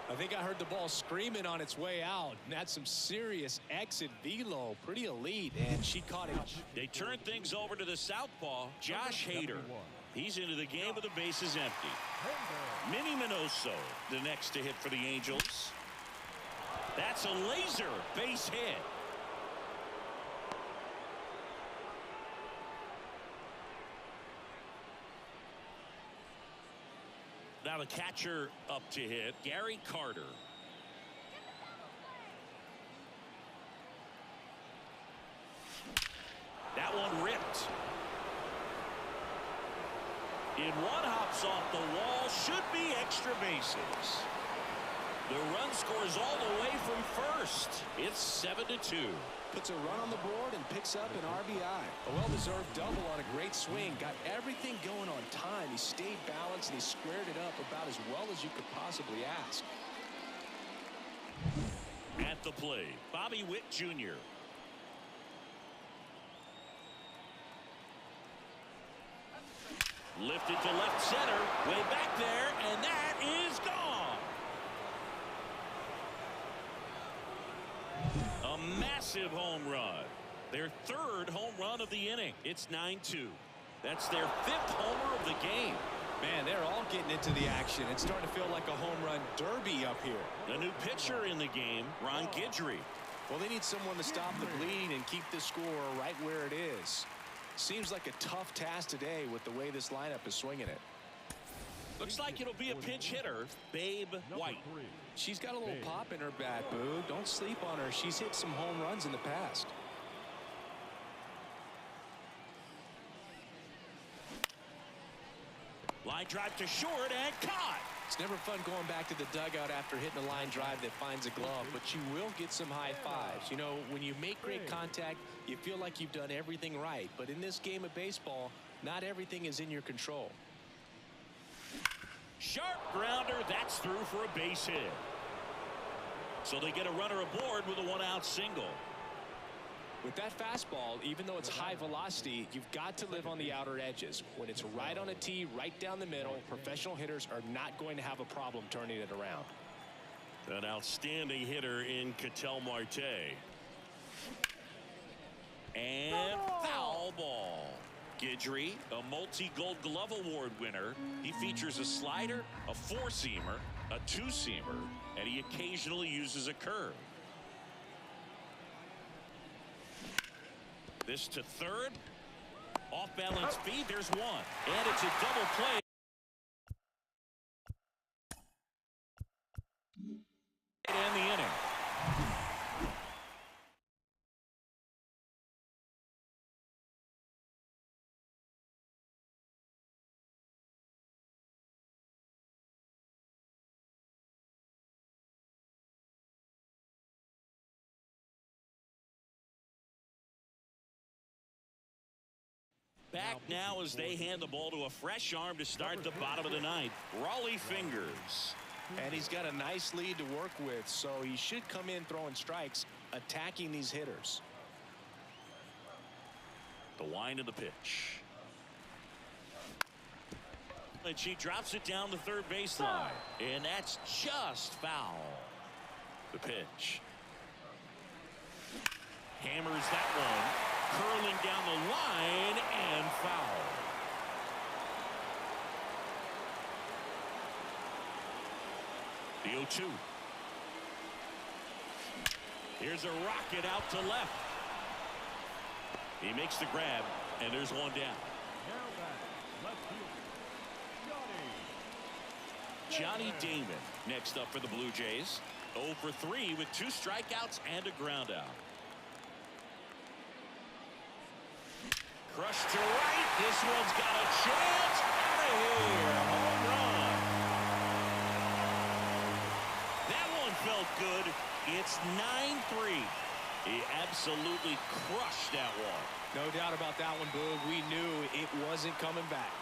I think I heard the ball screaming on its way out, and that's some serious exit velo, pretty elite, and she caught it. They turn things over to the southpaw, Josh Hader. He's into the game with the bases empty. Minnie Minoso, the next to hit for the Angels. That's a laser base hit. Now the catcher up to hit, Gary Carter. That one ripped. In one hops off the wall, should be extra bases. The run scores all the way from first. It's 7-2. Puts a run on the board and picks up an RBI. A well-deserved double on a great swing. Got everything going on time. He stayed balanced and he squared it up about as well as you could possibly ask. At the plate, Bobby Witt Jr. Lifted to left center, way back there, and that is gone. A massive home run. Their third home run of the inning. It's 9-2. That's their fifth homer of the game. Man, they're all getting into the action. It's starting to feel like a home run derby up here. A new pitcher in the game, Ron Guidry. Well, they need someone to stop the bleeding and keep the score right where it is. Seems like a tough task today with the way this lineup is swinging it. Looks like it'll be a pinch hitter, Babe White. She's got a little pop in her bat, Boo. Don't sleep on her. She's hit some home runs in the past. Line drive to short and caught. It's never fun going back to the dugout after hitting a line drive that finds a glove, but you will get some high fives. You know, when you make great contact, you feel like you've done everything right. But in this game of baseball, not everything is in your control. Sharp grounder. That's through for a base hit. So they get a runner aboard with a one-out single. With that fastball, even though it's high velocity, you've got to live on the outer edges. When it's right on a tee, right down the middle, professional hitters are not going to have a problem turning it around. An outstanding hitter in Ketel Marte. And foul ball. Guidry, a multi-gold glove award winner. He features a slider, a four-seamer, a two-seamer, and he occasionally uses a curve. This to third. Off balance speed. There's one. And it's a double play. And the inning. Back now as they hand the ball to a fresh arm to start the bottom of the ninth. Raleigh Fingers. And he's got a nice lead to work with, so he should come in throwing strikes, attacking these hitters. The wind of the pitch. And she drops it down the third baseline. And that's just foul. The pitch. Hammers that one. Curling down the line and foul. The 0-2. Here's a rocket out to left. He makes the grab, and there's one down. Now back, left field, Johnny Damon next up for the Blue Jays. 0 for 3 with 2 strikeouts and a ground out. Crushed to right. This one's got a chance. Out of here. Home run. That one felt good. It's 9-3. He absolutely crushed that one. No doubt about that one, Boog. We knew it wasn't coming back.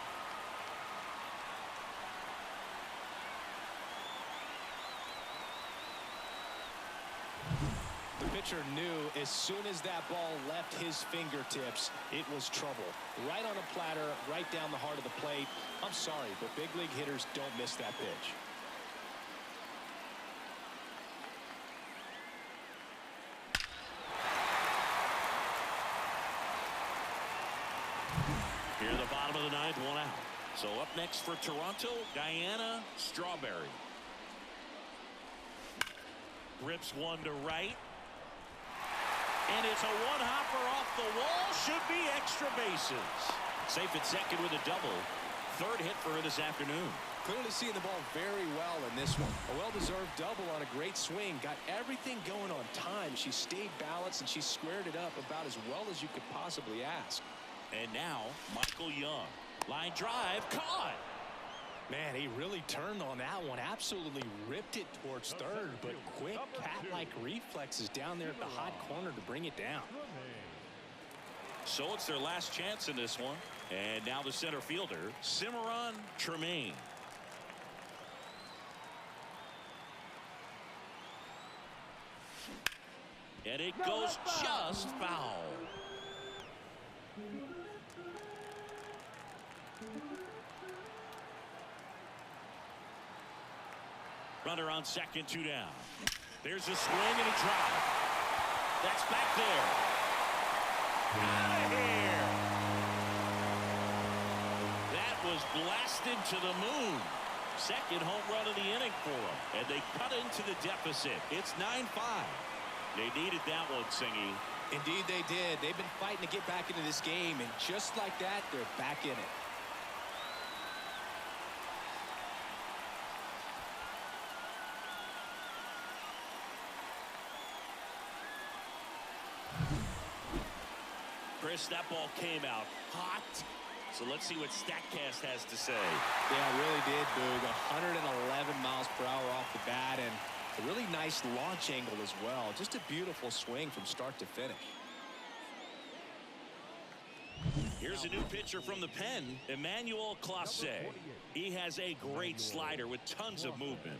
The pitcher knew as soon as that ball left his fingertips, it was trouble. Right on a platter, right down the heart of the plate. I'm sorry, but big league hitters don't miss that pitch. Here in the bottom of the ninth, one out. So up next for Toronto, Diana Strawberry. Rips one to right. And it's a one-hopper off the wall. Should be extra bases. Safe at second with a double. Third hit for her this afternoon. Clearly seeing the ball very well in this one. A well-deserved double on a great swing. Got everything going on time. She stayed balanced and she squared it up about as well as you could possibly ask. And now, Michael Young. Line drive, caught. Man, he really turned on that one. Absolutely ripped it towards third, but quick cat-like reflexes down there at the hot corner to bring it down. So it's their last chance in this one. And now the center fielder, Cimarron Tremaine. And it goes just foul. Runner on second, 2 down. There's a swing and a drive. That's back there. Out of here. That was blasted to the moon. Second home run of the inning for them. And they cut into the deficit. It's 9-5. They needed that one, Singy. Indeed they did. They've been fighting to get back into this game, and just like that, they're back in it. Chris, that ball came out hot. So let's see what StatCast has to say. Yeah, it really did, Boog. 111 miles per hour off the bat, and a really nice launch angle as well. Just a beautiful swing from start to finish. Here's a new pitcher from the pen, Emmanuel Clase. He has a great slider with tons of movement.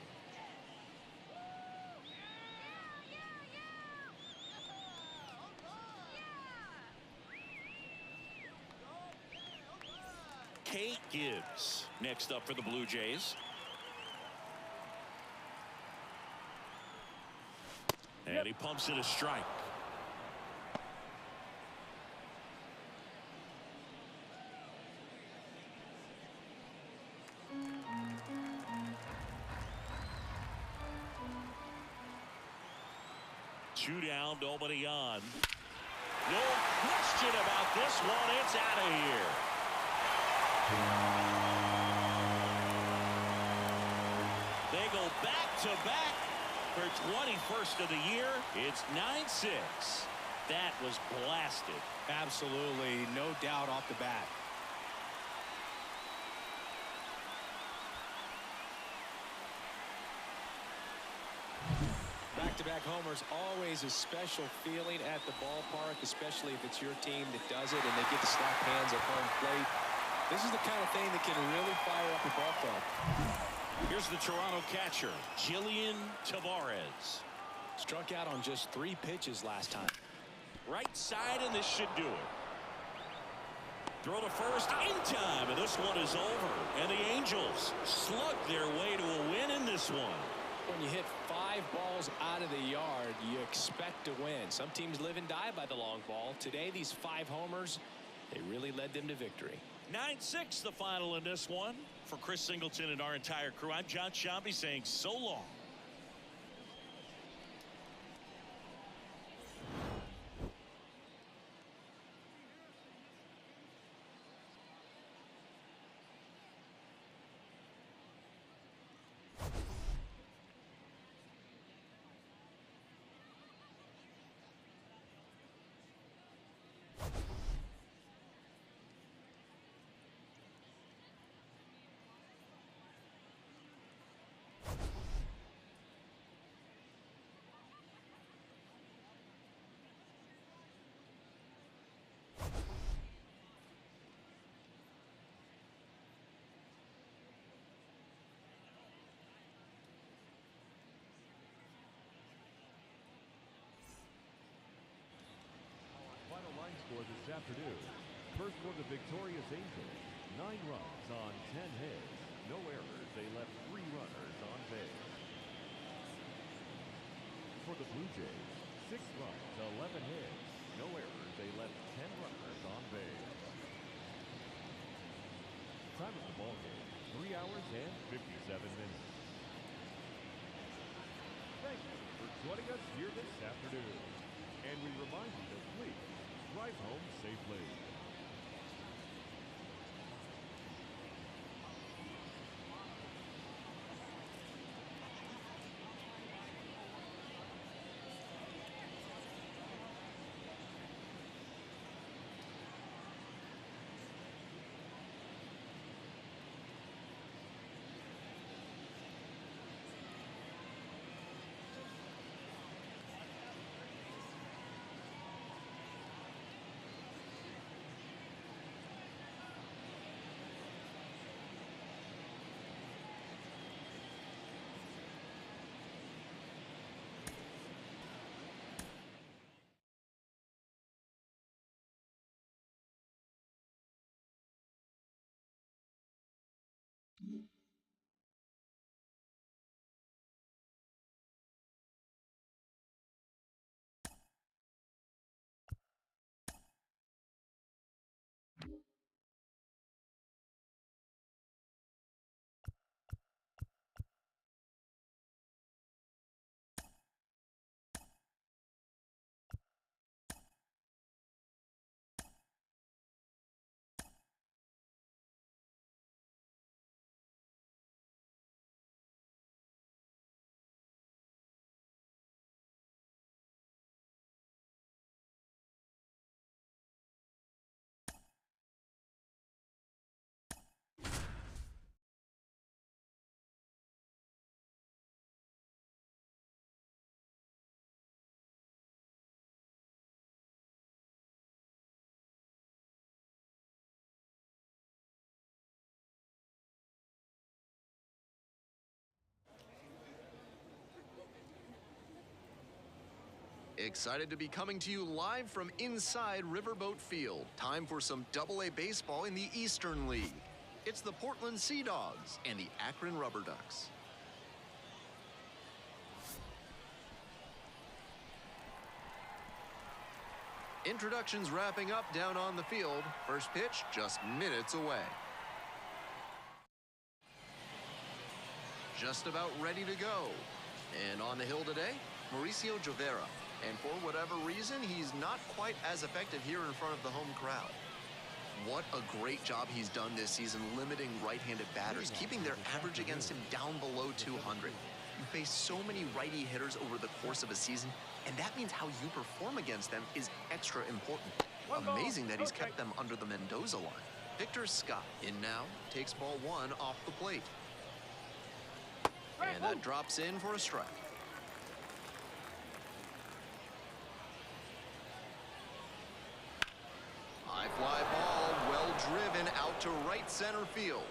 Kate Gibbs next up for the Blue Jays. And he pumps it a strike. Two down, nobody on. No question about this one. It's out of here. They go back-to-back for 21st of the year. It's 9-6. That was blasted. Absolutely, no doubt off the bat. Back-to-back homers, always a special feeling at the ballpark, especially if it's your team that does it and they get to slap hands at home plate. This is the kind of thing that can really fire up a ball club. Here's the Toronto catcher, Jillian Tavares. Struck out on just 3 pitches last time. Right side, and this should do it. Throw to first in time, and this one is over. And the Angels slug their way to a win in this one. When you hit 5 balls out of the yard, you expect to win. Some teams live and die by the long ball. Today, these 5 homers, they really led them to victory. 9-6 the final in this one. For Chris Singleton and our entire crew, I'm John Shambi saying so long. Final line score this afternoon. First for the victorious Angels, 9 runs on 10 hits. No errors. They left 3 runners on base. For the Blue Jays, 6 runs, 11 hits. No errors. They left 10 runners on base. Time of the ball game, 3 hours and 57 minutes. Thank you for joining us here this afternoon. And we remind you to please drive home safely. Excited to be coming to you live from inside Riverboat Field. Time for some Double-A baseball in the Eastern League. It's the Portland Sea Dogs and the Akron Rubber Ducks. Introductions wrapping up down on the field. First pitch just minutes away. Just about ready to go. And on the hill today, Mauricio Jovera. And for whatever reason, he's not quite as effective here in front of the home crowd. What a great job he's done this season limiting right-handed batters, keeping their average against him down below 200. You face so many righty hitters over the course of a season, and that means how you perform against them is extra important. Amazing that he's kept them under the Mendoza line. Victor Scott in now, takes ball one off the plate. And that drops in for a strike. High fly ball, well driven out to right center field.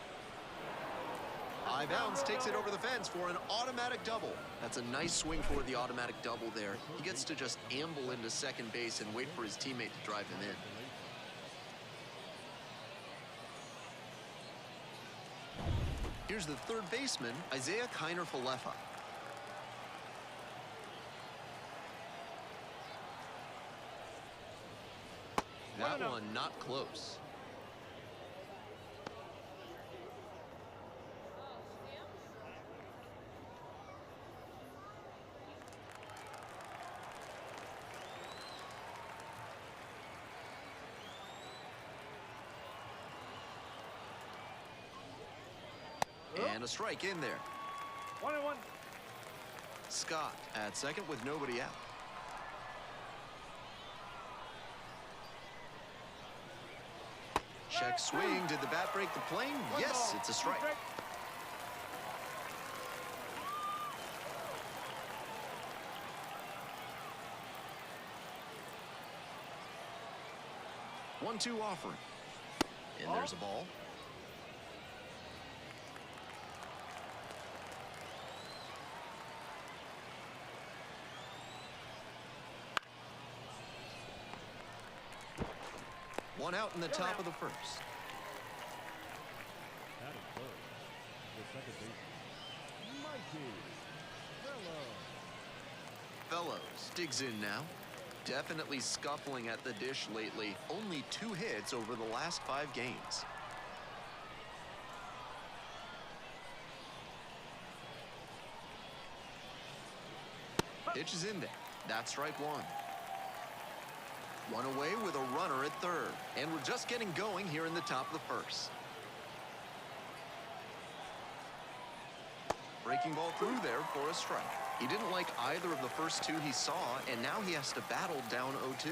High bounce takes it over the fence for an automatic double. That's a nice swing for the automatic double there. He gets to just amble into second base and wait for his teammate to drive him in. Here's the third baseman, Isaiah Kiner-Falefa. That one not close. And a strike in there. 1-1. Scott at second with nobody out. Check swing. Did the bat break the plane? Yes, it's a strike. 1-2 offering. And there's a ball. One out in the top of the first. Batting first, the second baseman, Mikey Fellows digs in now. Definitely scuffling at the dish lately. Only 2 hits over the last 5 games. Pitch is in there. That's strike one. One away with a runner at third. And we're just getting going here in the top of the first. Breaking ball through there for a strike. He didn't like either of the first 2 he saw, and now he has to battle down 0-2.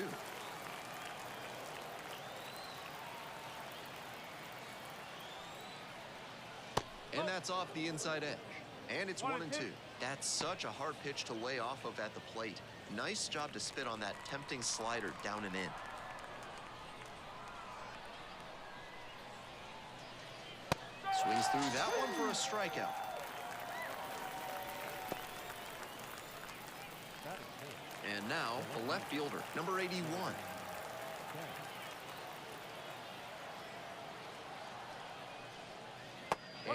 And that's off the inside edge. And it's 1-2. That's such a hard pitch to lay off of at the plate. Nice job to spit on that tempting slider down and in. Swings through that one for a strikeout. And now a left fielder, number 81.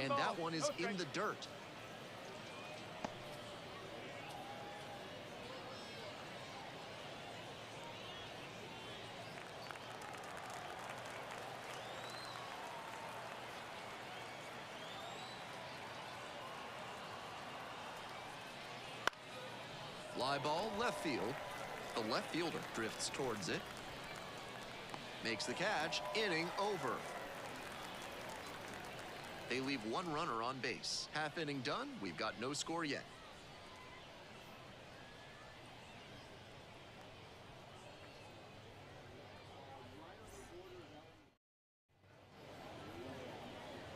And that one is in the dirt. Fly ball, left field. The left fielder drifts towards it. Makes the catch, inning over. They leave 1 runner on base. Half inning done, we've got no score yet.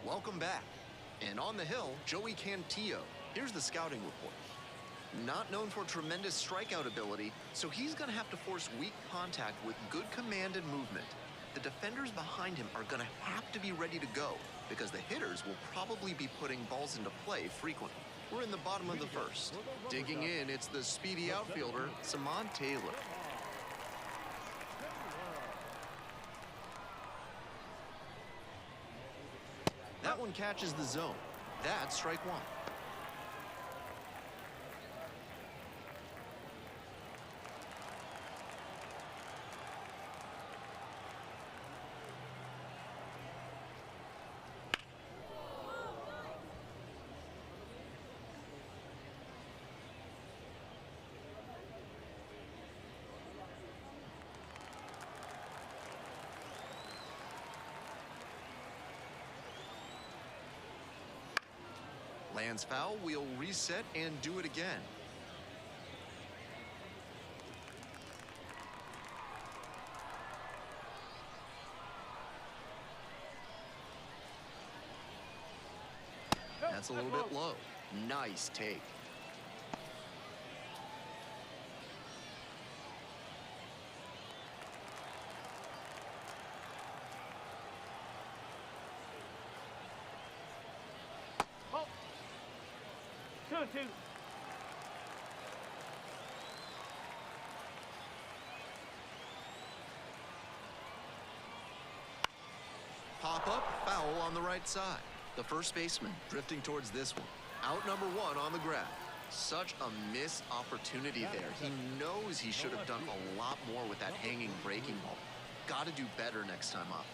Welcome back. And on the hill, Joey Cantillo. Here's the scouting report. Not known for tremendous strikeout ability, so he's going to have to force weak contact with good command and movement. The defenders behind him are going to have to be ready to go because the hitters will probably be putting balls into play frequently. We're in the bottom of the first. Digging in, it's the speedy outfielder, Simon Taylor. That one catches the zone. That's strike one. Lands foul, we'll reset and do it again. That's a little bit low. Nice take. Oh. 2-2. Pop up, foul on the right side. The first baseman drifting towards this one. Out number one on the grab. Such a missed opportunity there. He knows he should have done a lot more with that hanging breaking ball. Got to do better next time up.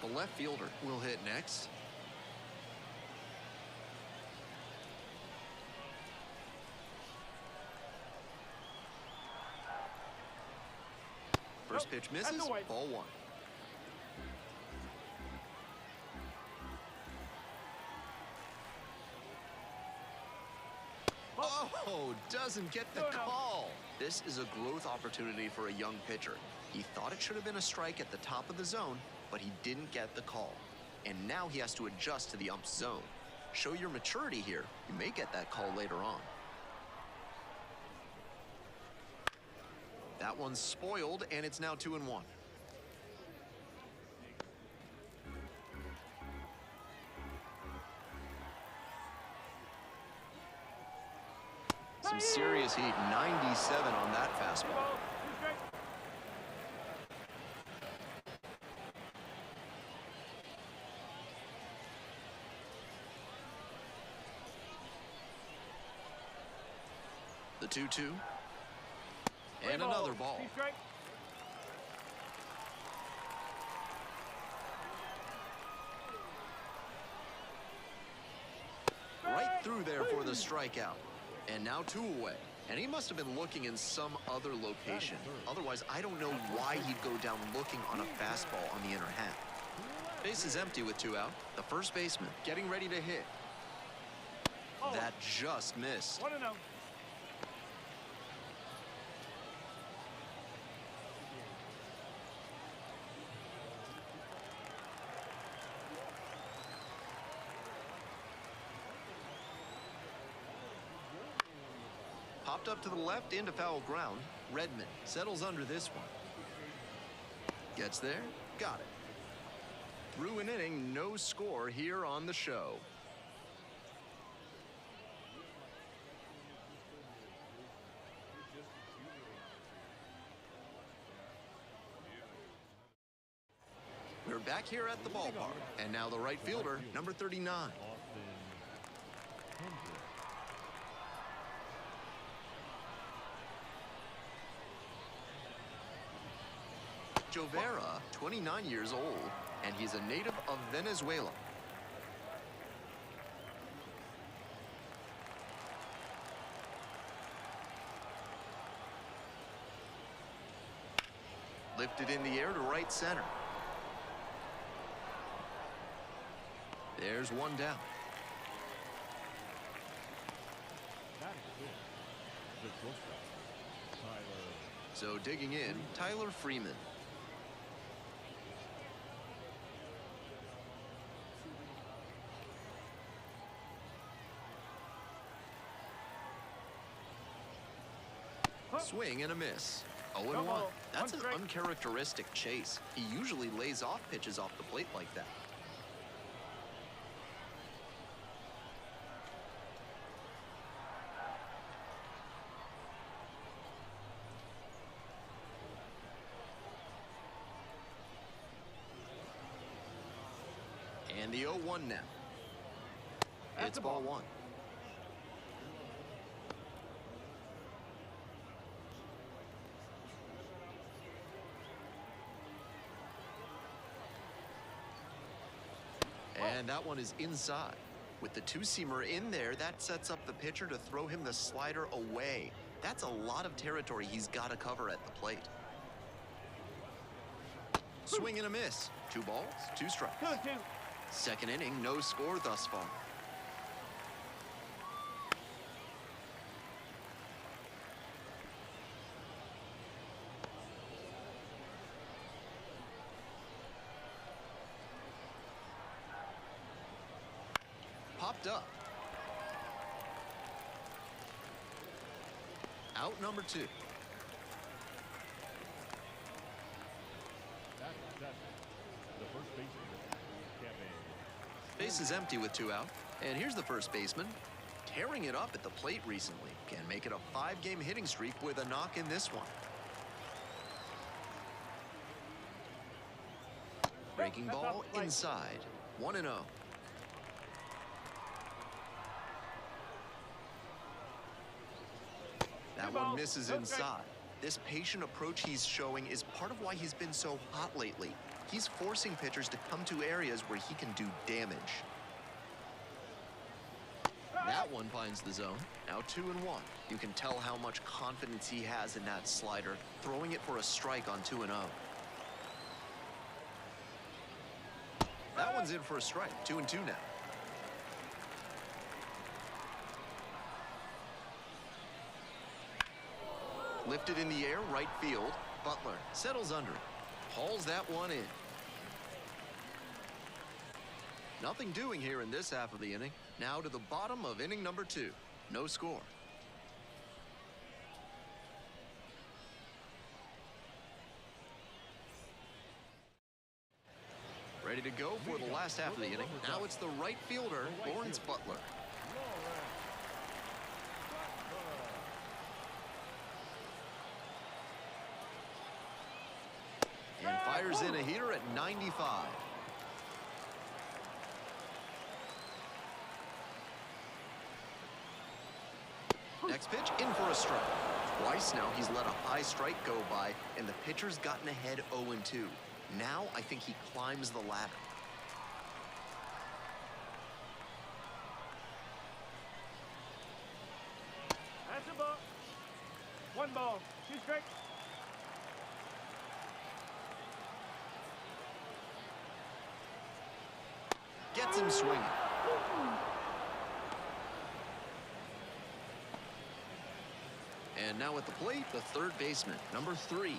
The left fielder will hit next. First pitch misses, ball one. Oh, doesn't get the call. This is a growth opportunity for a young pitcher. He thought it should have been a strike at the top of the zone, but he didn't get the call. And now he has to adjust to the ump's zone. Show your maturity here. You may get that call later on. That one's spoiled, and it's now 2-1. Some serious heat, 97 on that fastball. The 2-2. And another ball. Right through there for the strikeout. And now 2 away. And he must have been looking in some other location. Otherwise, I don't know why he'd go down looking on a fastball on the inner half. Base is empty with 2 out. The first baseman getting ready to hit. That just missed. 1-0. Popped up to the left into foul ground. Redmond settles under this one. Gets there, got it. Through an inning, no score here on the show. We're back here at the ballpark. And now the right fielder, number 39. Jovera, 29 years old, and he's a native of Venezuela. Lifted in the air to right center. There's one down. So digging in, Tyler Freeman. Swing and a miss. 0-1. That's an uncharacteristic chase. He usually lays off pitches off the plate like that. And the 0-1 now. It's ball one. And that one is inside. With the two-seamer in there, that sets up the pitcher to throw him the slider away. That's a lot of territory he's got to cover at the plate. Swing and a miss. 2 balls, 2 strikes. 2-2. Second inning, no score thus far. Popped up. Out number 2. The first baseman, Kevin. Base is empty with 2 out. And here's the first baseman. Tearing it up at the plate recently. Can make it a 5-game hitting streak with a knock in this one. Breaking ball inside. 1-0. That one misses inside. This patient approach he's showing is part of why he's been so hot lately. He's forcing pitchers to come to areas where he can do damage. That one finds the zone. Now 2-1. You can tell how much confidence he has in that slider, throwing it for a strike on 2-0. That one's in for a strike. 2-2 now. Lifted in the air, right field. Butler settles under it. Hauls that one in. Nothing doing here in this half of the inning. Now to the bottom of inning number 2. No score. Ready to go for the last half of the inning. Now it's the right fielder, Lawrence Butler. And fires in a heater at 95. Next pitch, in for a strike. Twice now he's let a high strike go by, and the pitcher's gotten ahead 0-2. Now I think he climbs the ladder. That's a ball. 1 ball, 2 strikes. Gets him swinging. And now at the plate, the third baseman, number 3.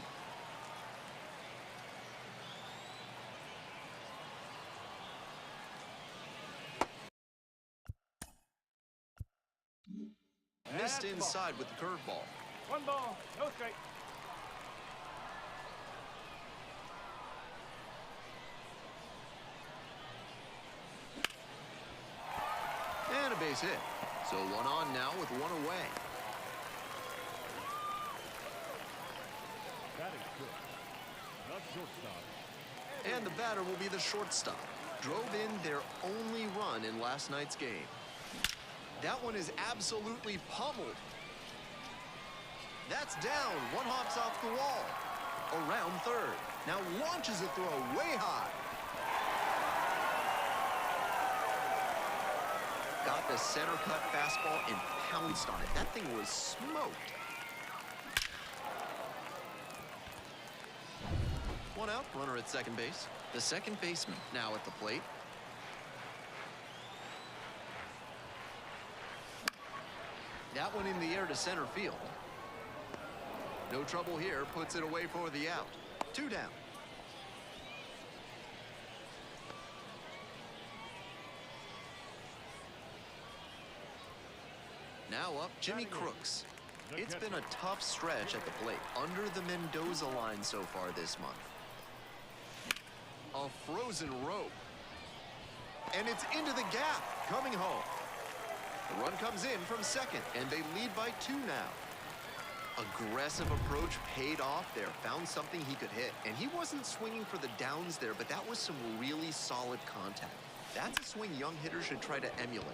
Missed inside with the curveball. 1 ball, no strike. And a base hit. So 1 on now with 1 away. Batting first, the shortstop. And the batter will be the shortstop. Drove in their only run in last night's game. That one is absolutely pummeled. That's down. 1 hops off the wall. Around third. Now launches a throw way high. Got the center cut fastball and pounced on it. That thing was smoked. 1 out, runner at second base. The second baseman now at the plate. That one in the air to center field. No trouble here, puts it away for the out. 2 down. Now up, Jimmy Crooks. It's been a tough stretch at the plate, under the Mendoza line so far this month. A frozen rope. And it's into the gap, coming home. The run comes in from second, and they lead by 2 now. Aggressive approach paid off there, found something he could hit. And he wasn't swinging for the downs there, but that was some really solid contact. That's a swing young hitters should try to emulate.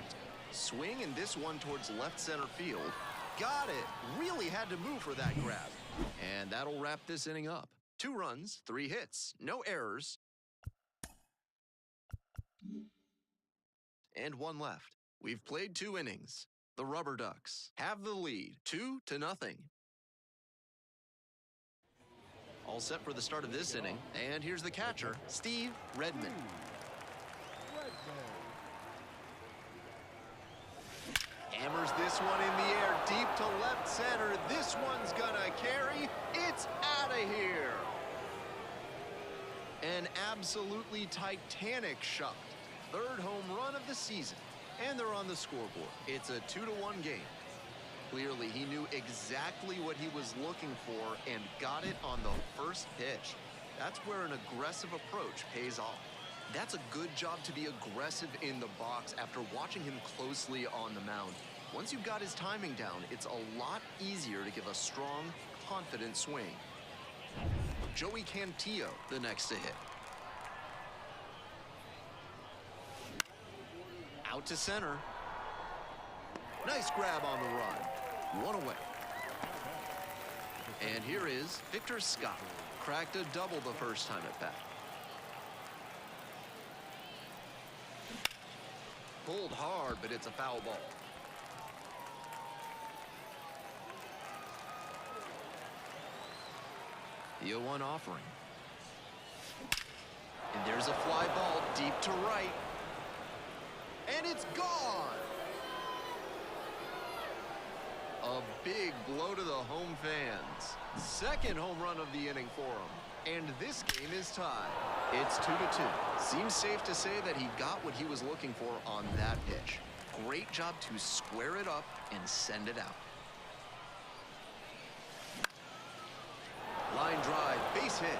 Swing and this one towards left center field. Got it. Really had to move for that grab. And that'll wrap this inning up. 2 runs, 3 hits, no errors. And 1 left. We've played 2 innings. The Rubber Ducks have the lead, 2-0. All set for the start of this inning. And here's the catcher, Steve Redmond. Hammers this one in the air, deep to left center. This one's gonna carry. It's out of here. An absolutely titanic shot. 3rd home run of the season. And they're on the scoreboard. It's a 2-1 game. Clearly, he knew exactly what he was looking for and got it on the first pitch. That's where an aggressive approach pays off. That's a good job to be aggressive in the box after watching him closely on the mound. Once you've got his timing down, it's a lot easier to give a strong, confident swing. Joey Cantillo, the next to hit. Out to center. Nice grab on the run. 1 away. And here is Victor Scott. Cracked a double the first time at bat. Pulled hard, but it's a foul ball. The 0-1 offering. And there's a fly ball deep to right. And it's gone. A big blow to the home fans. 2nd home run of the inning for him. And this game is tied. It's 2-2. Seems safe to say that he got what he was looking for on that pitch. Great job to square it up and send it out. Line drive, base hit.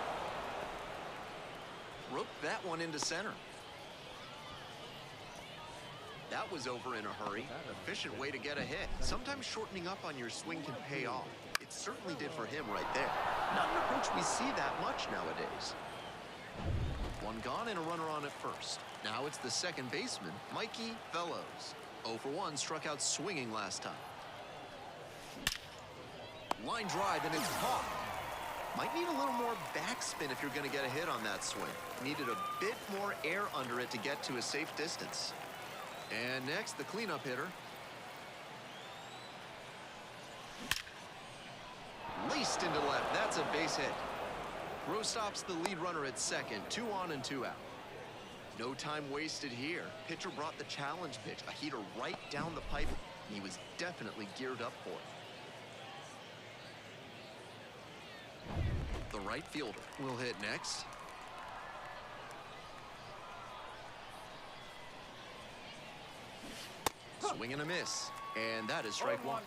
Roped that one into center. That was over in a hurry. Efficient way to get a hit. Sometimes shortening up on your swing can pay off. It certainly did for him right there. Not an approach we see that much nowadays. 1 gone and a runner on at first. Now it's the second baseman, Mikey Fellows. 0 for 1, struck out swinging last time. Line drive and it's caught. Might need a little more backspin if you're going to get a hit on that swing. Needed a bit more air under it to get to a safe distance. And next, the cleanup hitter. Laced into left. That's a base hit. Throw stops the lead runner at second. 2 on and 2 out. No time wasted here. Pitcher brought the challenge pitch. A heater right down the pipe. And he was definitely geared up for it. The right fielder will hit next. Swing and a miss. And that is strike 1.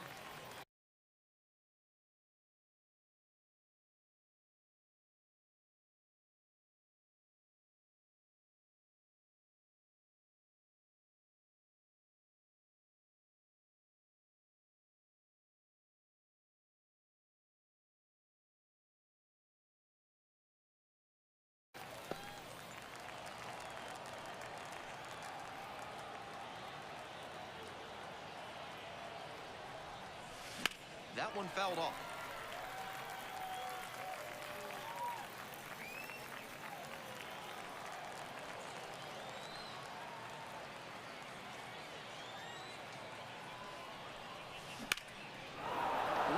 That one fouled off.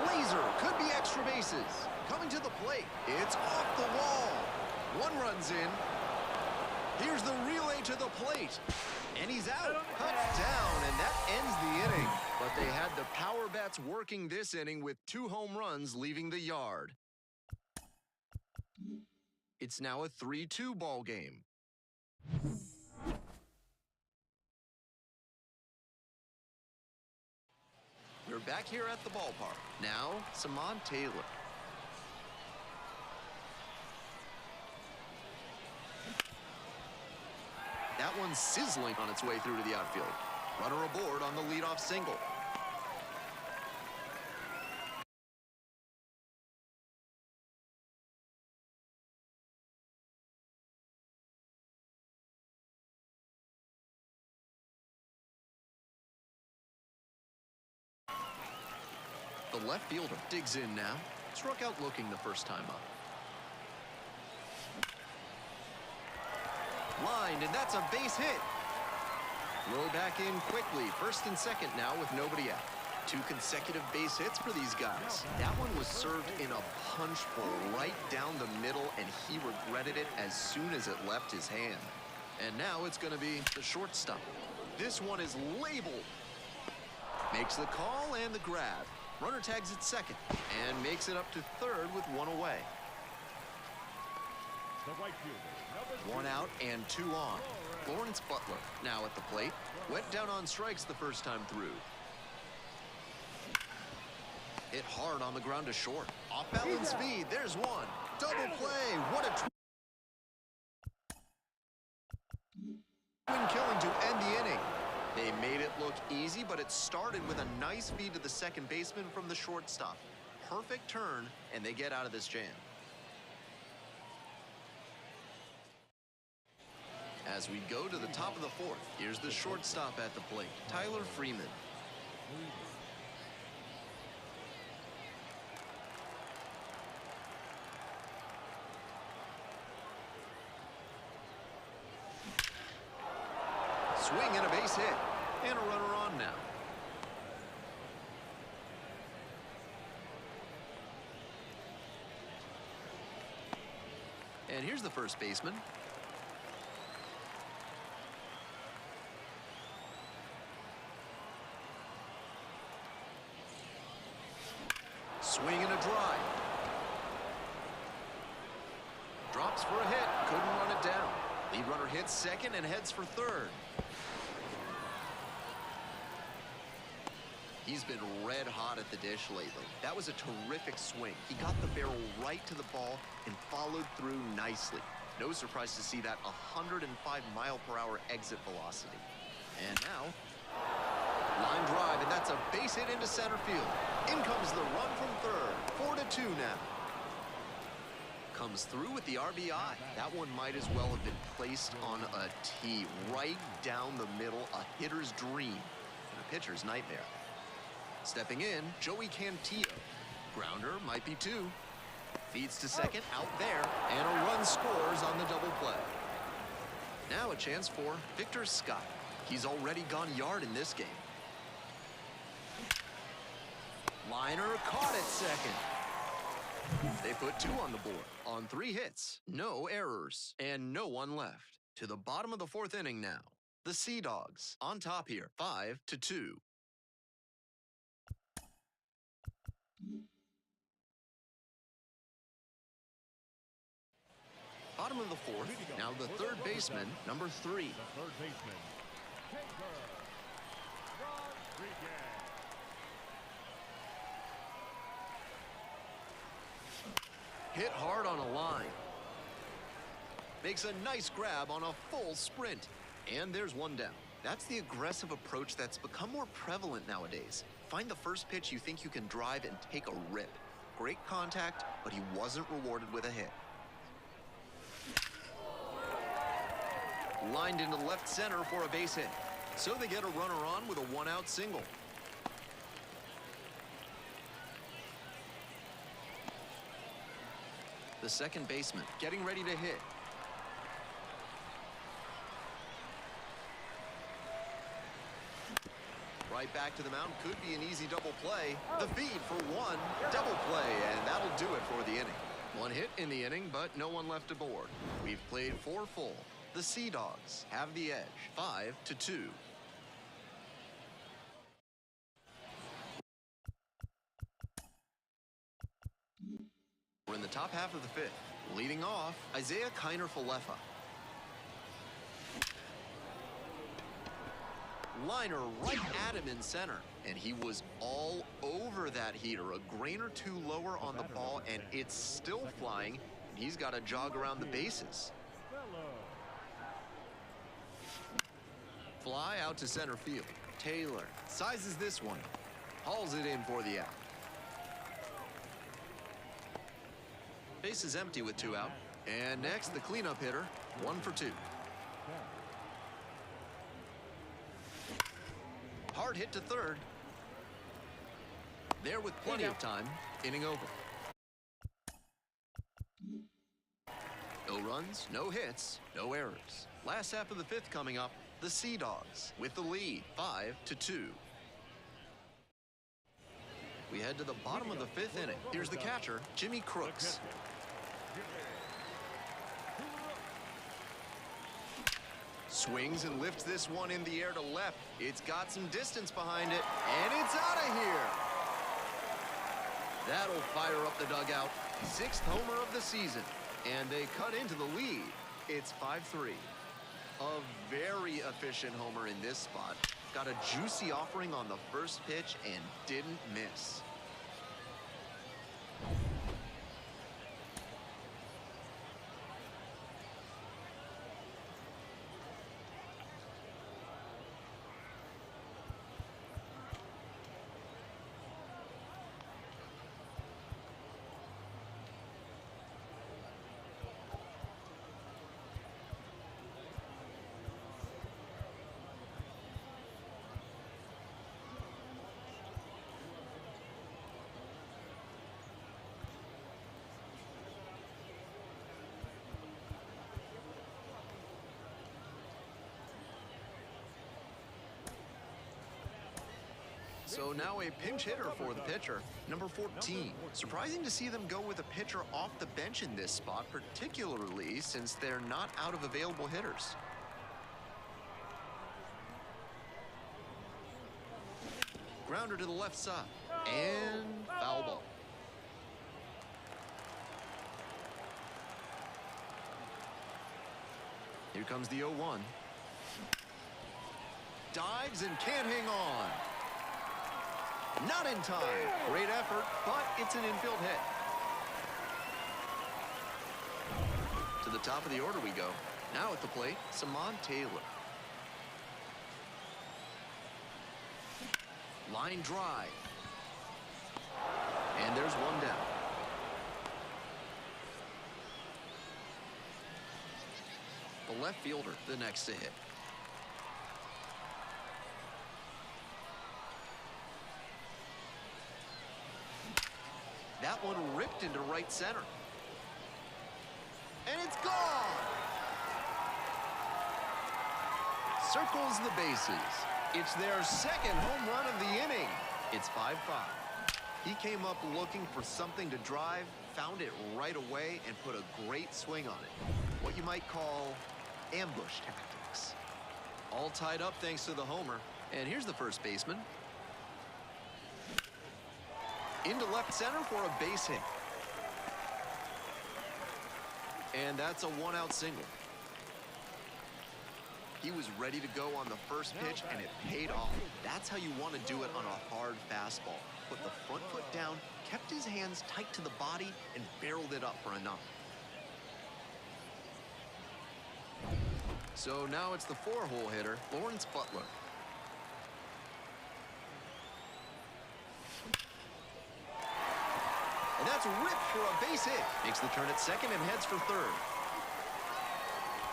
Laser could be extra bases. Coming to the plate. It's off the wall. 1 run's in. Here's the relay to the plate. And he's out. Cut down, and that ends the inning. But they had the power bats working this inning with 2 home runs leaving the yard. It's now a 3-2 ball game. We're back here at the ballpark. Now, Samad Taylor. That one's sizzling on its way through to the outfield. Runner aboard on the leadoff single. The left fielder digs in now. Struck out looking the first time up. Lined, and that's a base hit. Throw back in quickly. First and second now with nobody out. 2 consecutive base hits for these guys. That one was served in a punch bowl right down the middle, and he regretted it as soon as it left his hand. And now it's going to be the shortstop. This one is labeled. Makes the call and the grab. Runner tags at second and makes it up to third with 1 away. The right fielder, number 1 out and 2 on. Lawrence Butler now at the plate. Went down on strikes the first time through. Hit hard on the ground to short. Off balance speed. There's one. Double play. What a twin killing to end the inning. They made it look easy, but it started with a nice feed to the second baseman from the shortstop. Perfect turn, and they get out of this jam. As we go to the top of the 4th, here's the shortstop at the plate, Tyler Freeman. Swing and a base hit, and a runner on now. And here's the first baseman. Swing and a drive. Drops for a hit, couldn't run it down. Lead runner hits second and heads for third. He's been red hot at the dish lately. That was a terrific swing. He got the barrel right to the ball and followed through nicely. No surprise to see that 105-mile-per-hour exit velocity. And now, line drive, and that's a base hit into center field. In comes the run from third. 4-2 now. Comes through with the RBI. That one might as well have been placed on a tee right down the middle, a hitter's dream and a pitcher's nightmare. Stepping in, Joey Cantillo. Grounder might be 2. Feeds to second, out there, and a run scores on the double play. Now a chance for Victor Scott. He's already gone yard in this game. Liner caught at second. They put 2 on the board on 3 hits, no errors, and no one left. To the bottom of the 4th inning now. The Sea Dogs on top here, 5-2. Bottom of the 4th, now the third baseman, number 3. The third baseman, Hit hard on a line. Makes a nice grab on a full sprint. And there's one down. That's the aggressive approach that's become more prevalent nowadays. Find the first pitch you think you can drive and take a rip. Great contact, but he wasn't rewarded with a hit. Lined into left center for a base hit. So they get a runner on with a 1-out single. The second baseman getting ready to hit. Right back to the mound, could be an easy double play. The feed for 1, double play, and that'll do it for the inning. 1 hit in the inning, but no one left aboard. We've played 4 full. The Sea Dogs have the edge, 5-2. We're in the top half of the 5th. Leading off, Isaiah Kiner-Falefa. Liner right at him in center, and he was all over that heater. A grain or 2 lower on the ball, and it's still flying, and he's got to jog around the bases. Fly out to center field. Taylor sizes this one, hauls it in for the out. Base is empty with 2 out. And next, the cleanup hitter, 1 for 2. Hard hit to third. There with plenty of time, inning over. No runs, no hits, no errors. Last half of the fifth coming up, the Sea Dogs with the lead, 5-2. We head to the bottom of the fifth inning. Here's the catcher, Jimmy Crooks. Swings and lifts this one in the air to left. It's got some distance behind it, and it's out of here. That'll fire up the dugout. 6th homer of the season, and they cut into the lead. It's 5-3. A very efficient homer in this spot. Got a juicy offering on the first pitch and didn't miss. So now a pinch hitter for the pitcher, number 14. Surprising to see them go with a pitcher off the bench in this spot, particularly since they're not out of available hitters. Grounder to the left side, and foul ball. Here comes the 0-1. Dives and can't hang on. Not in time. Great effort, but it's an infield hit. To the top of the order we go. Now at the plate, Simon Taylor. Line drive. And there's one down. The left fielder, the next to hit. That one ripped into right center. And it's gone! Circles the bases. It's their second home run of the inning. It's 5-5. He came up looking for something to drive, found it right away, and put a great swing on it. What you might call ambush tactics. All tied up thanks to the homer. And here's the first baseman. Into left center for a base hit. And that's a one-out single. He was ready to go on the first pitch, and it paid off. That's how you want to do it on a hard fastball. Put the front foot down, kept his hands tight to the body, and barreled it up for a knock. So now it's the 4-hole hitter, Lawrence Butler. And that's ripped for a base hit. Makes the turn at second and heads for third.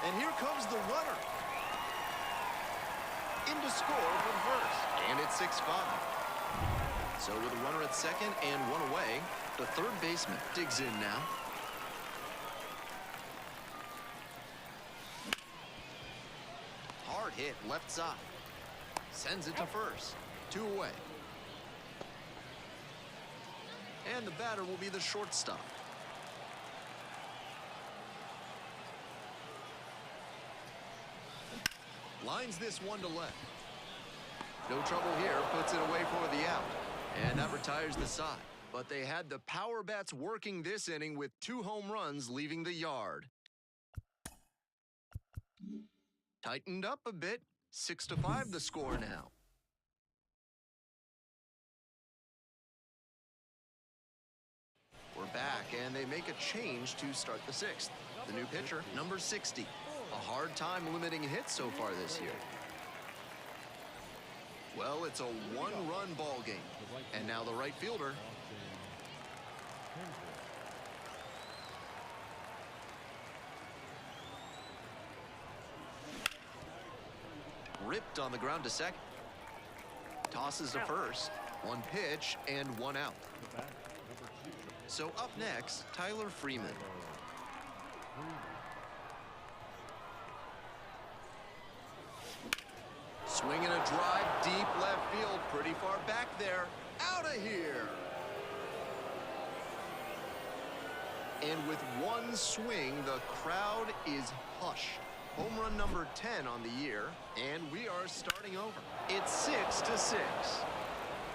And here comes the runner. In to score from first. And it's 6-5. So with a runner at second and one away, the third baseman digs in now. Hard hit left side. Sends it to first. 2 away. And the batter will be the shortstop. Lines this one to left. No trouble here, puts it away for the out. And that retires the side. But they had the power bats working this inning with 2 home runs leaving the yard. Tightened up a bit. 6-5 the score now. We're back, and they make a change to start the 6th. The new pitcher, number 60. A hard time limiting hits so far this year. Well, it's a 1-run ball game. And now the right fielder. Ripped on the ground to second. Tosses to first. One pitch and one out. The bat, number 2. So up next, Tyler Freeman. Swinging a drive deep left field, pretty far back there. Out of here. And with one swing, the crowd is hushed. Home run number 10 on the year, and we are starting over. It's 6-6.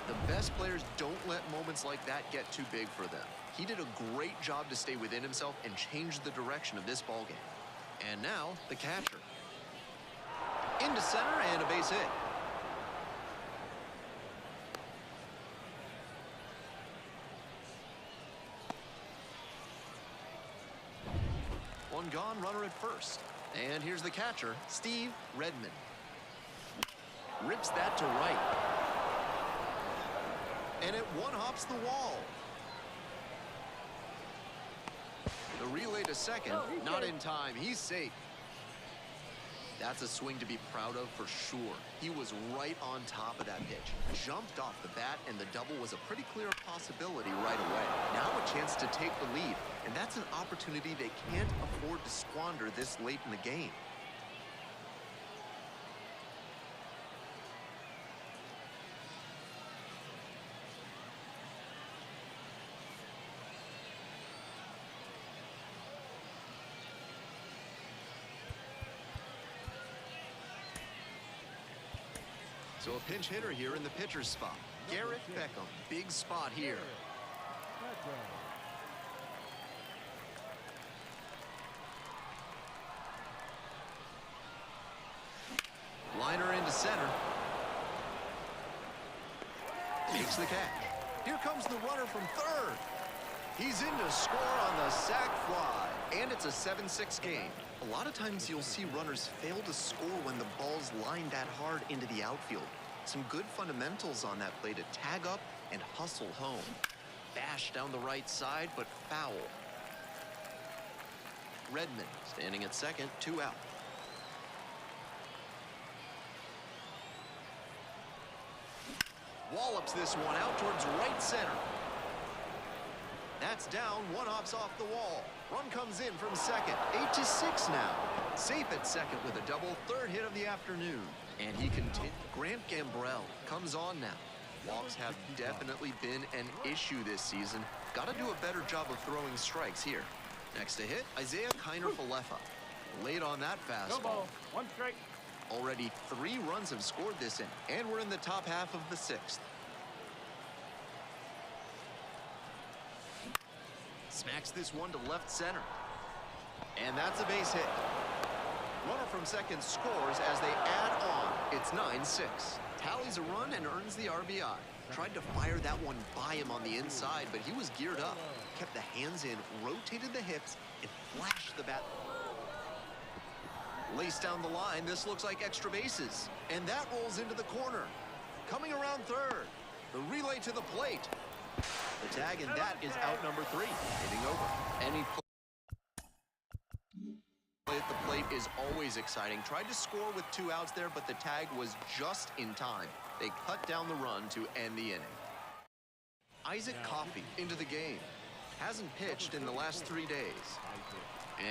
The best players don't let moments like that get too big for them. He did a great job to stay within himself and change the direction of this ball game. And now, the catcher. Into center and a base hit. One gone, runner at first. And here's the catcher, Steve Redmond. Rips that to right. And it one-hops the wall. The relay to second, not in time. He's safe. That's a swing to be proud of for sure. He was right on top of that pitch. Jumped off the bat, and the double was a pretty clear possibility right away. Now a chance to take the lead, and that's an opportunity they can't afford to squander this late in the game. So a pinch hitter here in the pitcher's spot. Garrett Beckham, big spot here. Liner into center. Takes the catch. Here comes the runner from third. He's in to score on the sac fly. And it's a 7-6 game. A lot of times you'll see runners fail to score when the ball's lined that hard into the outfield. Some good fundamentals on that play to tag up and hustle home. Bash down the right side, but foul. Redmond standing at second, 2 out. Wallops this one out towards right center. That's down, one hops off the wall. Run comes in from second, 8-6 now. Safe at second with a double, third hit of the afternoon. And he continues. Grant Gambrell comes on now. Walks have definitely been an issue this season. Got to do a better job of throwing strikes here. Next to hit, Isaiah Kiner-Falefa. Late on that No fastball. ball. One strike. Already 3 runs have scored this inning, and we're in the top half of the 6th. Smacks this one to left center. And that's a base hit. Runner from second scores as they add on. It's 9-6. Tallies a run and earns the RBI. Tried to fire that one by him on the inside, but he was geared up. Kept the hands in, rotated the hips, and flashed the bat. Laced down the line, this looks like extra bases. And that rolls into the corner. Coming around third. The relay to the plate. The tag, and that is out number 3. Hitting over. Any play at the plate is always exciting. Tried to score with 2 outs there, but the tag was just in time. They cut down the run to end the inning. Isaac Coffey into the game. Hasn't pitched in the last 3 days.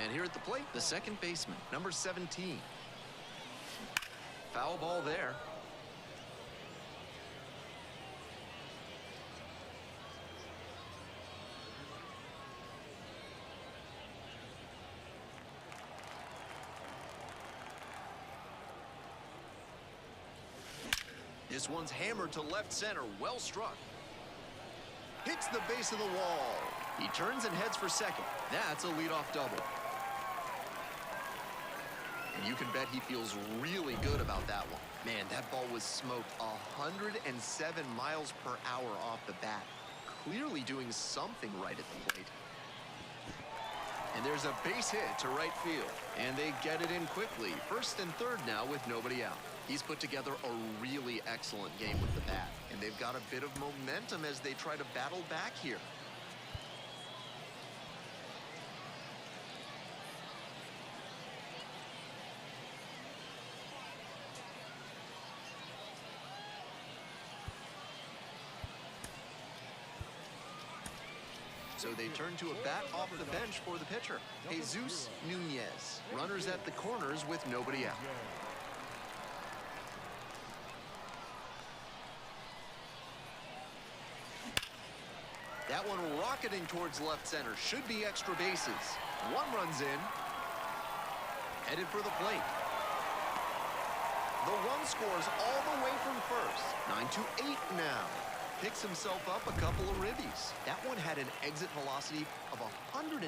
And here at the plate, the second baseman, number 17. Foul ball there. This one's hammered to left center, well struck. Hits the base of the wall. He turns and heads for second. That's a leadoff double. And you can bet he feels really good about that one. Man, that ball was smoked 107 miles per hour off the bat. Clearly doing something right at the plate. And there's a base hit to right field. And they get it in quickly. First and third now with nobody out. He's put together a really excellent game with the bat. And they've got a bit of momentum as they try to battle back here. So they turn to a bat off the bench for the pitcher, Jesus Nunez. Runners at the corners with nobody out. That one rocketing towards left center. Should be extra bases. One runs in. Headed for the plate. The run scores all the way from first. 9-8 now. Picks himself up a couple of ribbies. That one had an exit velocity of 105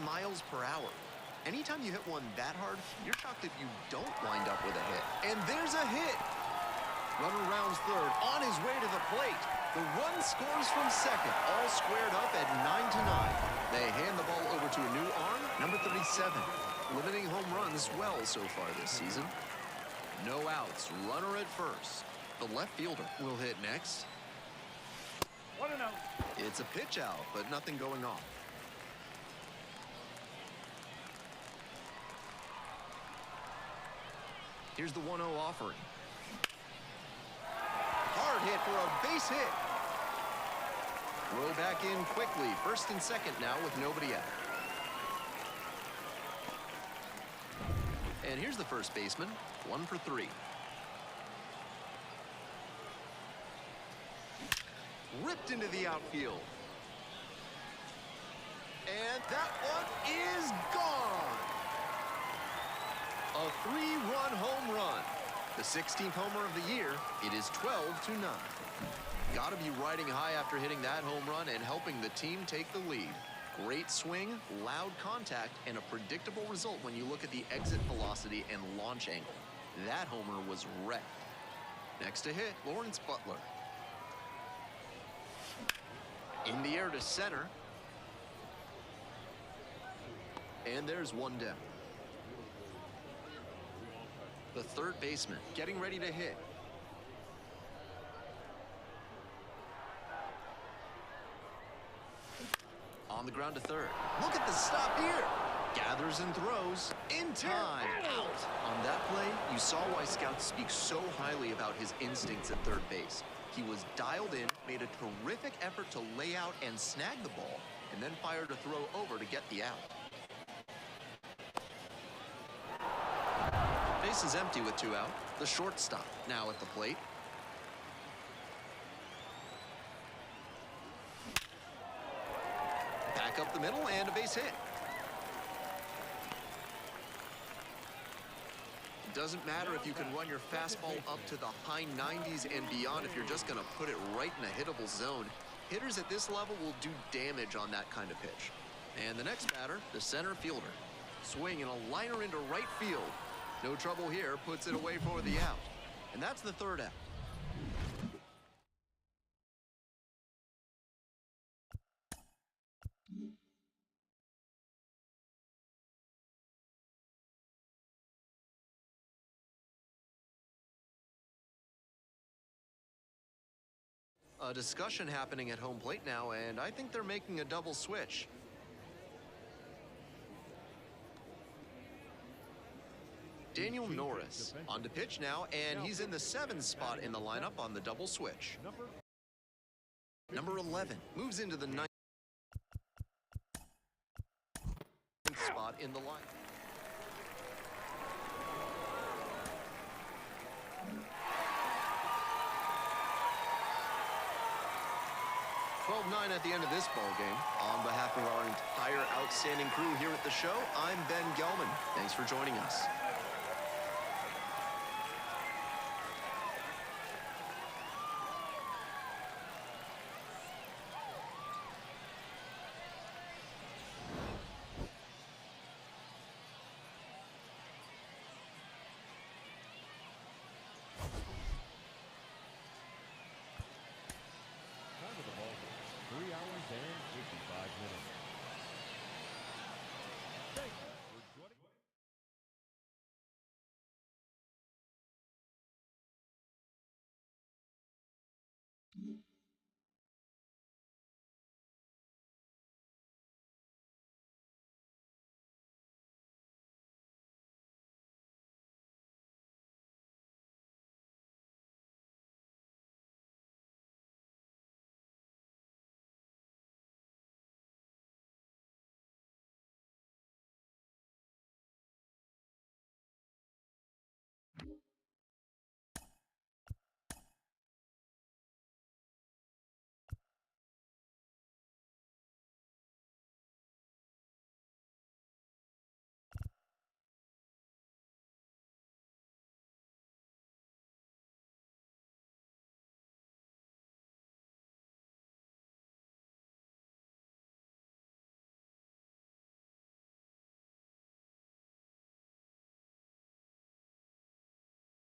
miles per hour. Anytime you hit one that hard, you're shocked if you don't wind up with a hit. And there's a hit. Runner rounds third, on his way to the plate. The run scores from second, all squared up at 9-9. They hand the ball over to a new arm, number 37. Limiting home runs well so far this season. No outs, runner at first. The left fielder will hit next. 1-0. It's a pitch out, but nothing going on. Here's the 1-0 offering. Hard hit for a base hit. Throw back in quickly. First and second now with nobody out. And here's the first baseman, 1 for 3. Ripped into the outfield. And that one is gone. A 3-run home run. The 16th homer of the year. It is 12-9. Got to be riding high after hitting that home run and helping the team take the lead. Great swing, loud contact, and a predictable result when you look at the exit velocity and launch angle. That homer was wrecked. Next to hit, Lawrence Butler. In the air to center. And there's one down. The third baseman getting ready to hit. On the ground to third. Look at the stop here. Gathers and throws. In time. Out. On that play, you saw why scouts speak so highly about his instincts at third base. He was dialed in, made a terrific effort to lay out and snag the ball, and then fired a throw over to get the out. Base is empty with 2 out. The shortstop now at the plate. Back up the middle and a base hit. It doesn't matter if you can run your fastball up to the high 90s and beyond if you're just going to put it right in a hittable zone. Hitters at this level will do damage on that kind of pitch. And the next batter, the center fielder. Swing and a liner into right field. No trouble here, puts it away for the out. And that's the third out. A discussion happening at home plate now, and I think they're making a double switch. Daniel Norris on to pitch now, and he's in the 7th spot in the lineup on the double switch. Number 11 moves into the 9th spot in the lineup. 12-9 at the end of this ball game. On behalf of our entire outstanding crew here at the show, I'm Ben Gelman. Thanks for joining us.